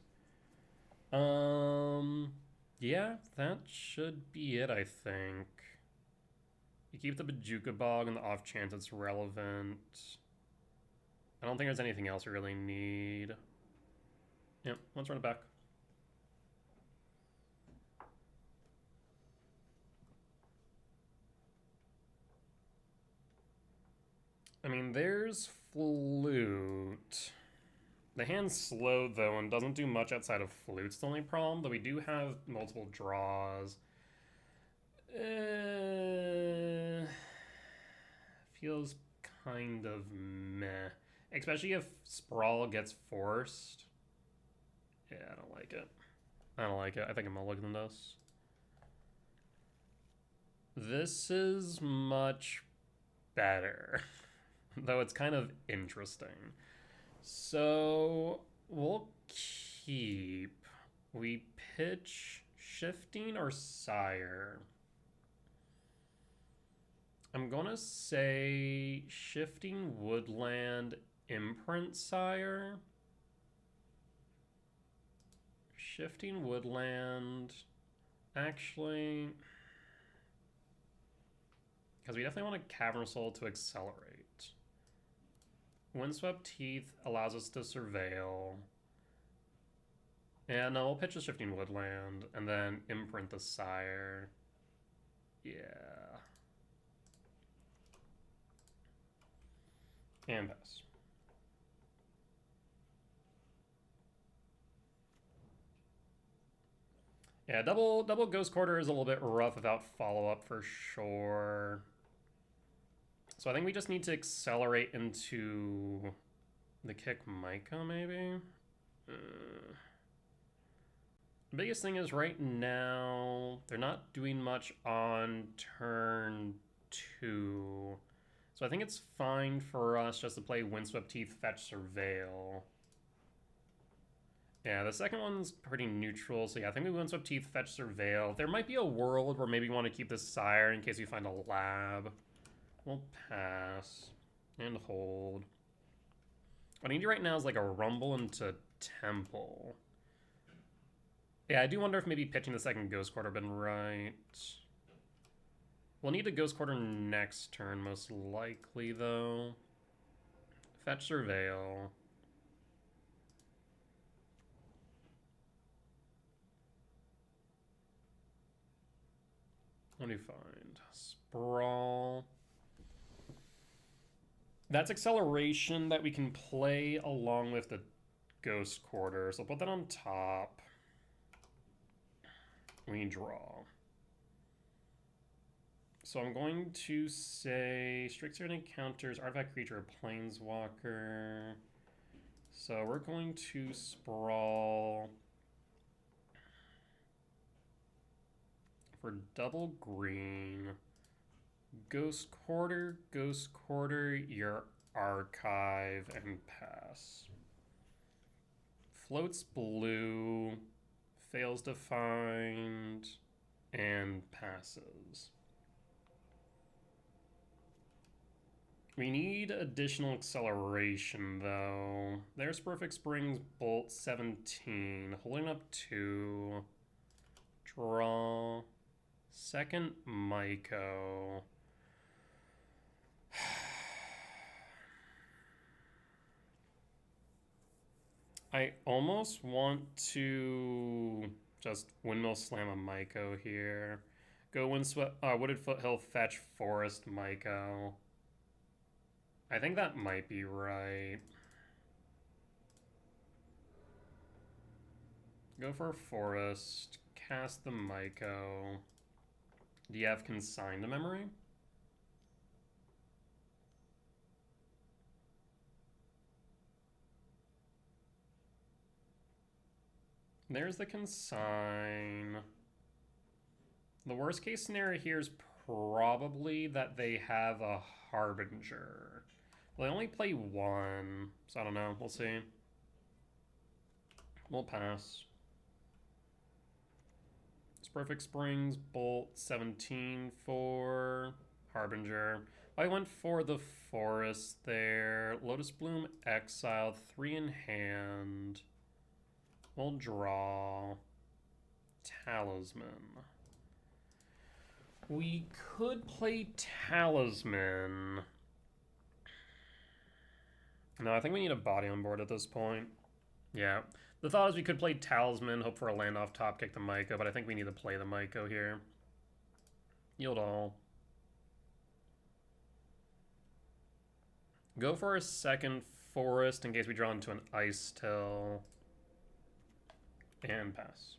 Yeah, that should be it, I think. You keep the Bajuka Bog on the off chance it's relevant. I don't think there's anything else we really need. Yep, let's run it back. I mean, there's Flute. The hand's slow, though, and doesn't do much outside of Flute's the only problem, though we do have multiple draws. Feels kind of meh. Especially if Sprawl gets forced. Yeah, I don't like it. I don't like it. I think I'm gonna look at this. This is much better. Though it's kind of interesting. So we'll keep. We pitch Shifting or Sire. I'm gonna say Shifting Woodland, Imprint Sire. Shifting Woodland. Actually, because we definitely want a Cavern Soul to accelerate. Windswept Teeth allows us to surveil. And no, we'll pitch a Shifting Woodland and then imprint the Sire. Yeah. And pass. Yeah, double Ghost Quarter is a little bit rough without follow-up for sure. So I think we just need to accelerate into the kick Micah, maybe? The biggest thing is right now, they're not doing much on turn 2. So I think it's fine for us just to play Windswept Teeth, Fetch, Surveil. Yeah, the second one's pretty neutral, so yeah, I think we Windswept Teeth, Fetch, Surveil. There might be a world where maybe we want to keep this Sire in case we find a lab. We'll pass. And hold. What I need right now is like a Rumble into Temple. Yeah, I do wonder if maybe pitching the second Ghost Quarter been right. We'll need a Ghost Quarter next turn, most likely, though. Fetch Surveil. What do you find? Sprawl. That's acceleration that we can play along with the Ghost Quarter. So I'll put that on top. We draw. So I'm going to say Strixer encounters artifact creature, planeswalker. So we're going to sprawl for double green. Ghost Quarter, your archive, and pass. Floats blue, fails to find, and passes. We need additional acceleration, though. There's Perfect Springs, Bolt 17. Holding up 2. Draw. Second Myco. I almost want to just Windmill Slam a Myco here. Go Wooded Foothill, fetch Forest Myco. I think that might be right. Go for a Forest, cast the Myco. Do you have Consign to Memory? There's the Consign. The worst case scenario here is probably that they have a Harbinger. Well, they only play 1, so I don't know. We'll see. We'll pass. It's Perfect Springs, Bolt 17 for Harbinger. I went for the Forest there. Lotus Bloom exiled, 3 in hand. We'll draw. Talisman. We could play Talisman. No, I think we need a body on board at this point. Yeah. The thought is we could play Talisman, hope for a land off top, kick the Myco, but I think we need to play the Myco here. Yield all. Go for a second Forest in case we draw into an Ice Till. And pass.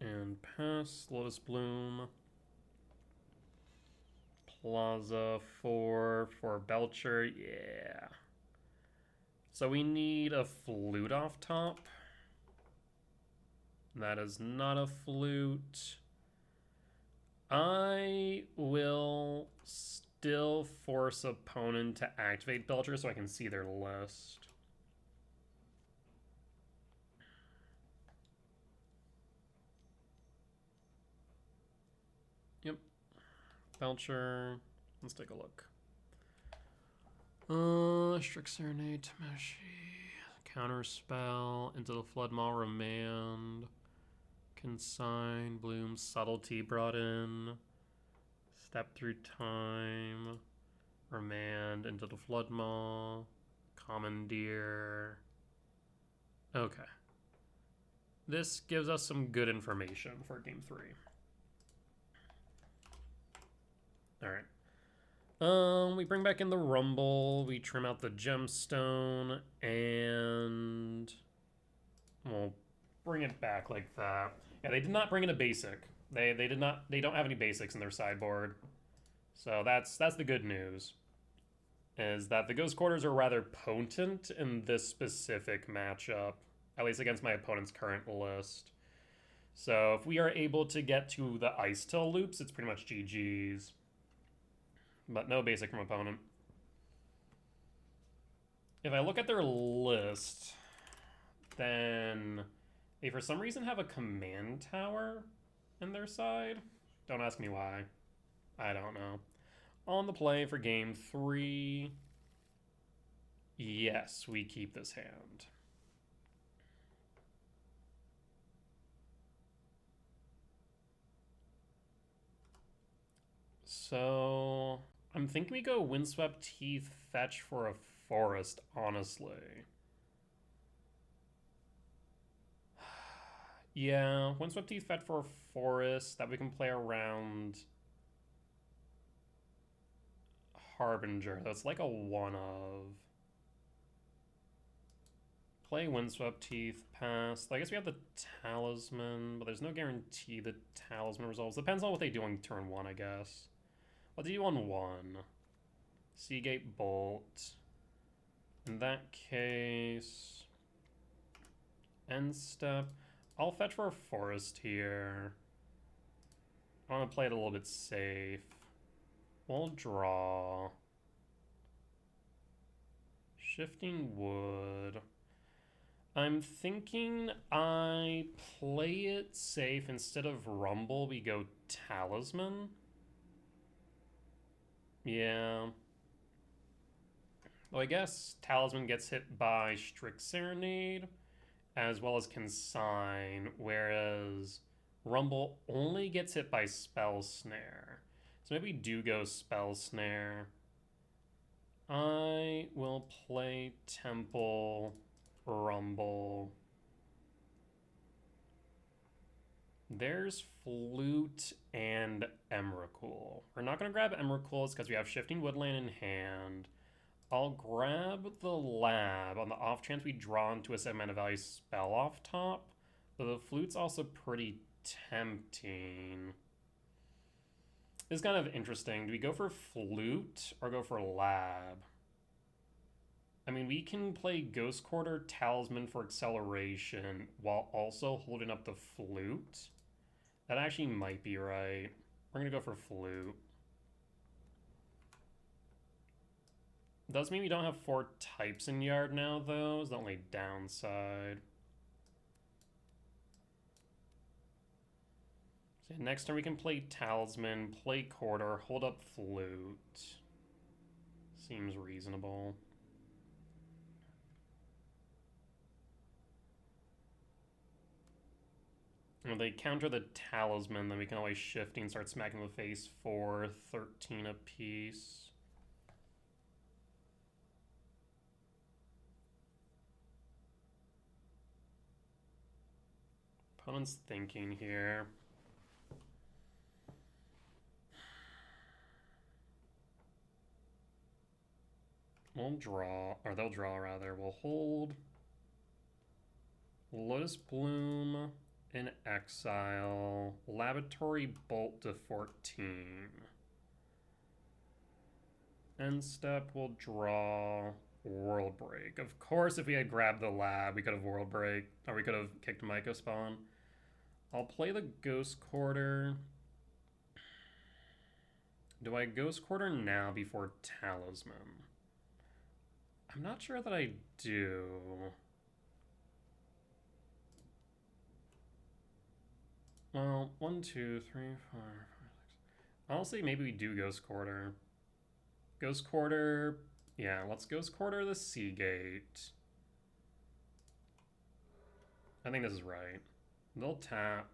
And pass. Lotus Bloom. Plaza for Belcher. Yeah. So we need a flute off top. That is not a flute. I will still force opponent to activate Belcher so I can see their list. Yep. Belcher. Let's take a look. Strict Serenade, Tameshi, Counterspell, Into the Floodmaw, Remand, Consign, Bloom, Subtlety brought in, Step Through Time, Remand, Into the Floodmaw, Commandeer. Okay. This gives us some good information for Game 3. Alright. We bring back in the Rumble, we trim out the Gemstone, and we'll bring it back like that. Yeah, they did not bring in a basic. They don't have any basics in their sideboard. So that's the good news. Is that the Ghost Quarters are rather potent in this specific matchup, at least against my opponent's current list. So if we are able to get to the Ice Till loops, it's pretty much GG's. But no basic from opponent. If I look at their list, then they for some reason have a command tower in their side. Don't ask me why. I don't know. On the play for game 3. Yes, we keep this hand. So I'm thinking we go Windswept Teeth fetch for a forest, honestly. Yeah, Windswept Teeth fetch for a forest that we can play around Harbinger. That's like a one of. Play Windswept Teeth, pass. I guess we have the Talisman, but there's no guarantee the Talisman resolves. Depends on what they do on turn 1, I guess. What do you do on 1? Seagate Bolt. In that case, end step. I'll fetch for a forest here. I want to play it a little bit safe. We'll draw. Shifting Wood. I'm thinking I play it safe. Instead of Rumble, we go Talisman. Yeah. Well, I guess Talisman gets hit by Strict Serenade, as well as Consign, whereas Rumble only gets hit by Spell Snare. So maybe we do go Spell Snare. I will play Temple, Rumble. There's Flute and Emrakul. We're not going to grab Emrakul because we have Shifting Woodland in hand. I'll grab the Lab on the off chance we draw into a 7-mana value spell off top. But the Flute's also pretty tempting. This is kind of interesting. Do we go for Flute or go for Lab? I mean, we can play Ghost Quarter Talisman for acceleration while also holding up the Flute. That actually might be right. We're going to go for Flute. Does mean we don't have 4 types in Yard now, though. Is the only downside. So next turn we can play Talisman, play Quarter, hold up Flute. Seems reasonable. If they counter the Talisman, then we can always Shifting and start smacking the face for 13 apiece. Opponent's thinking here. We'll draw, or they'll draw rather. We'll hold Lotus Bloom in exile, Laboratory Bolt to 14. End step, we'll draw World Break. Of course, if we had grabbed the Lab, we could have World Break, or we could have kicked Myco Spawn. I'll play the Ghost Quarter. Do I Ghost Quarter now before Talisman? I'm not sure that I do. Well, 1, 2, 3, 4, 5, 6. Honestly, maybe we do Ghost Quarter. Ghost Quarter. Yeah, let's Ghost Quarter the Seagate. I think this is right. They'll tap.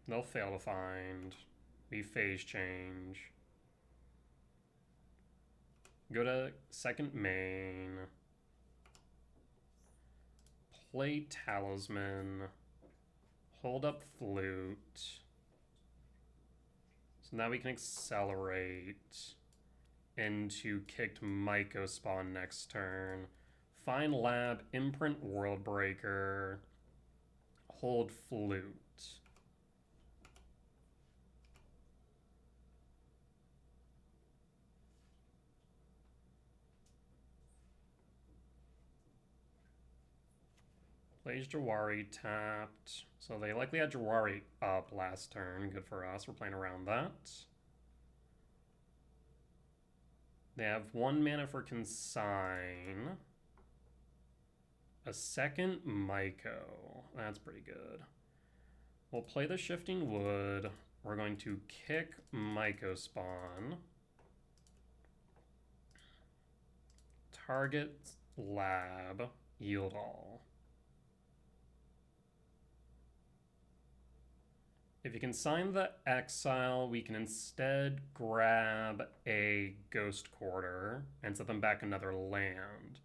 They'll fail to find. We phase change. Go to second main. Play Talisman. Hold up Flute. So now we can accelerate into kicked Myco Spawn next turn. Find Lab, Imprint World Breaker. hold Flute. Plays Jawari tapped. So they likely had Jawari up last turn. Good for us. We're playing around that. They have 1 mana for Consign. A second Myco. That's pretty good. We'll play the Shifting Wood. We're going to kick Myco Spawn. Target Lab. Yield all. If you can sign the Exile, we can instead grab a Ghost Quarter and set them back another land.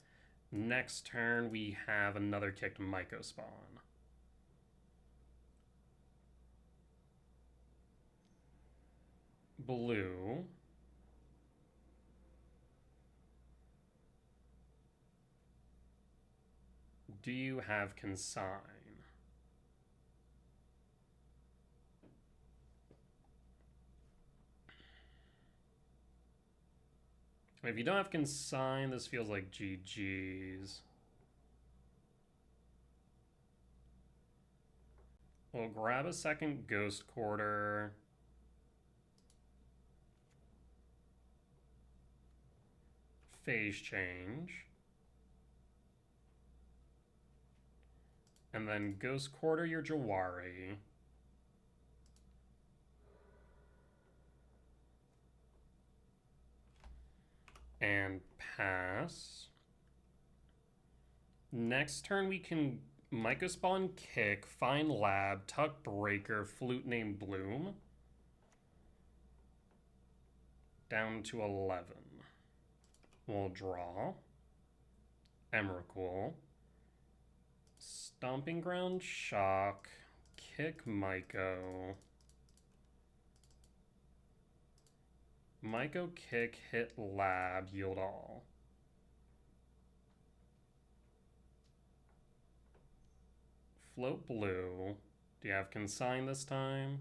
Next turn, we have another kicked Myco Spawn. Blue. Do you have Consign? If you don't have Consign, this feels like GG's. We'll grab a second Ghost Quarter. Phase Change. And then Ghost Quarter your Jawari. And pass. Next turn we can Myco Spawn kick, find Lab, tuck Breaker, Flute name Bloom. Down to 11. We'll draw. Emrakul. Stomping Ground Shock. Kick Myco. Myco kick, hit Lab, yield all. Float blue. Do you have Consign this time?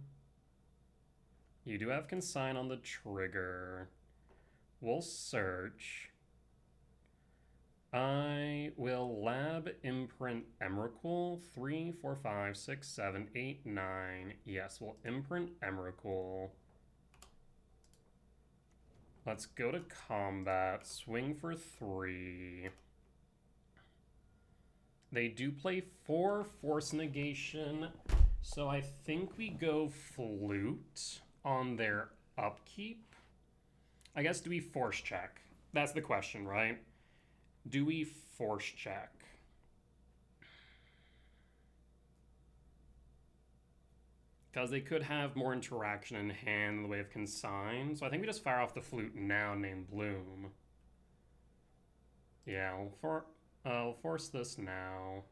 You do have Consign on the trigger. We'll search. I will Lab Imprint Emrakul. 3, 4, 5, 6, 7, 8, 9. Yes, we'll Imprint Emrakul. Let's go to combat. Swing for 3. They do play 4 Force Negation, so I think we go Flute on their upkeep. I guess, do we Force check? That's the question, right? Do we Force check? Because they could have more interaction in hand in the way of Consign. So I think we just fire off the Flute now, name Bloom. Yeah, I'll force this now.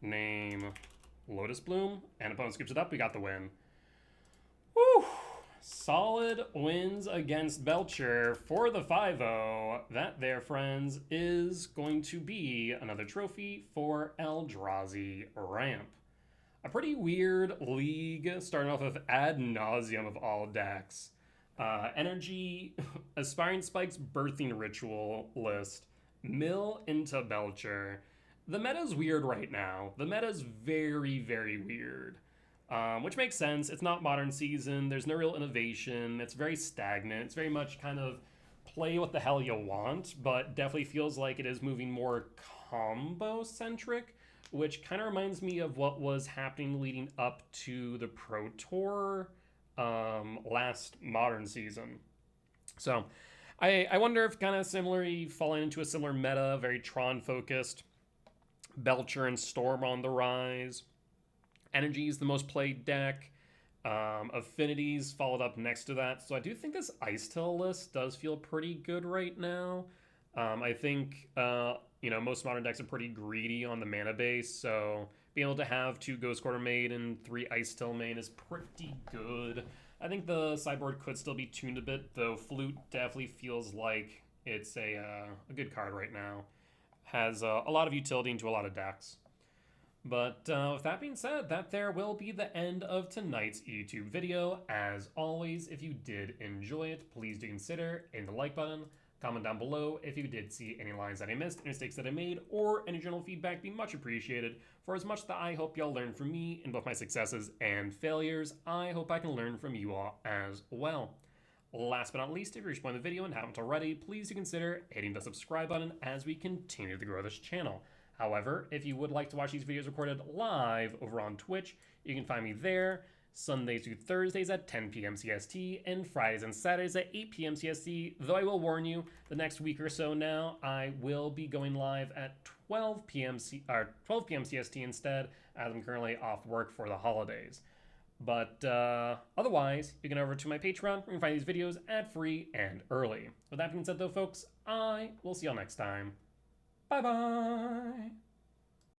Name Lotus Bloom. And opponent scoops it up. We got the win. Woo! Solid wins against Belcher for the 5-0. That there, friends, is going to be another trophy for Eldrazi Ramp. A pretty weird league, starting off with Ad Nauseam of all decks. Energy, Aspiring Spike's Birthing Ritual list, mill into Belcher. The meta's weird right now. The meta's very, very weird. Which makes sense. It's not Modern Season. There's no real innovation. It's very stagnant. It's very much kind of play what the hell you want, but definitely feels like it is moving more combo-centric, which kind of reminds me of what was happening leading up to the Pro Tour last Modern Season. So I wonder if kind of similarly falling into a similar meta, very Tron-focused, Belcher and Storm on the rise. Energy is the most played deck. Affinities followed up next to that. So I do think this Ice Till list does feel pretty good right now. I think most modern decks are pretty greedy on the mana base, so being able to have 2 Ghost Quarter made and 3 Ice Till main is pretty good. I think the sideboard could still be tuned a bit, though Flute definitely feels like it's a good card right now. Has a lot of utility into a lot of decks. But with that being said, that there will be the end of tonight's YouTube video. As always, if you did enjoy it, please do consider hitting the like button. Comment down below if you did see any lines that I missed, any mistakes that I made, or any general feedback. Be much appreciated. For as much that I hope y'all learn from me in both my successes and failures, I hope I can learn from you all as well. Last but not least, if you're enjoying the video and haven't already, please do consider hitting the subscribe button as we continue to grow this channel. However, if you would like to watch these videos recorded live over on Twitch, you can find me there Sundays through Thursdays at 10 p.m. CST and Fridays and Saturdays at 8 p.m. CST, though I will warn you, the next week or so now, I will be going live at 12 p.m. CST instead, as I'm currently off work for the holidays. But otherwise, you can go over to my Patreon where you can find these videos ad-free and early. With that being said though, folks, I will see y'all next time. Bye-bye!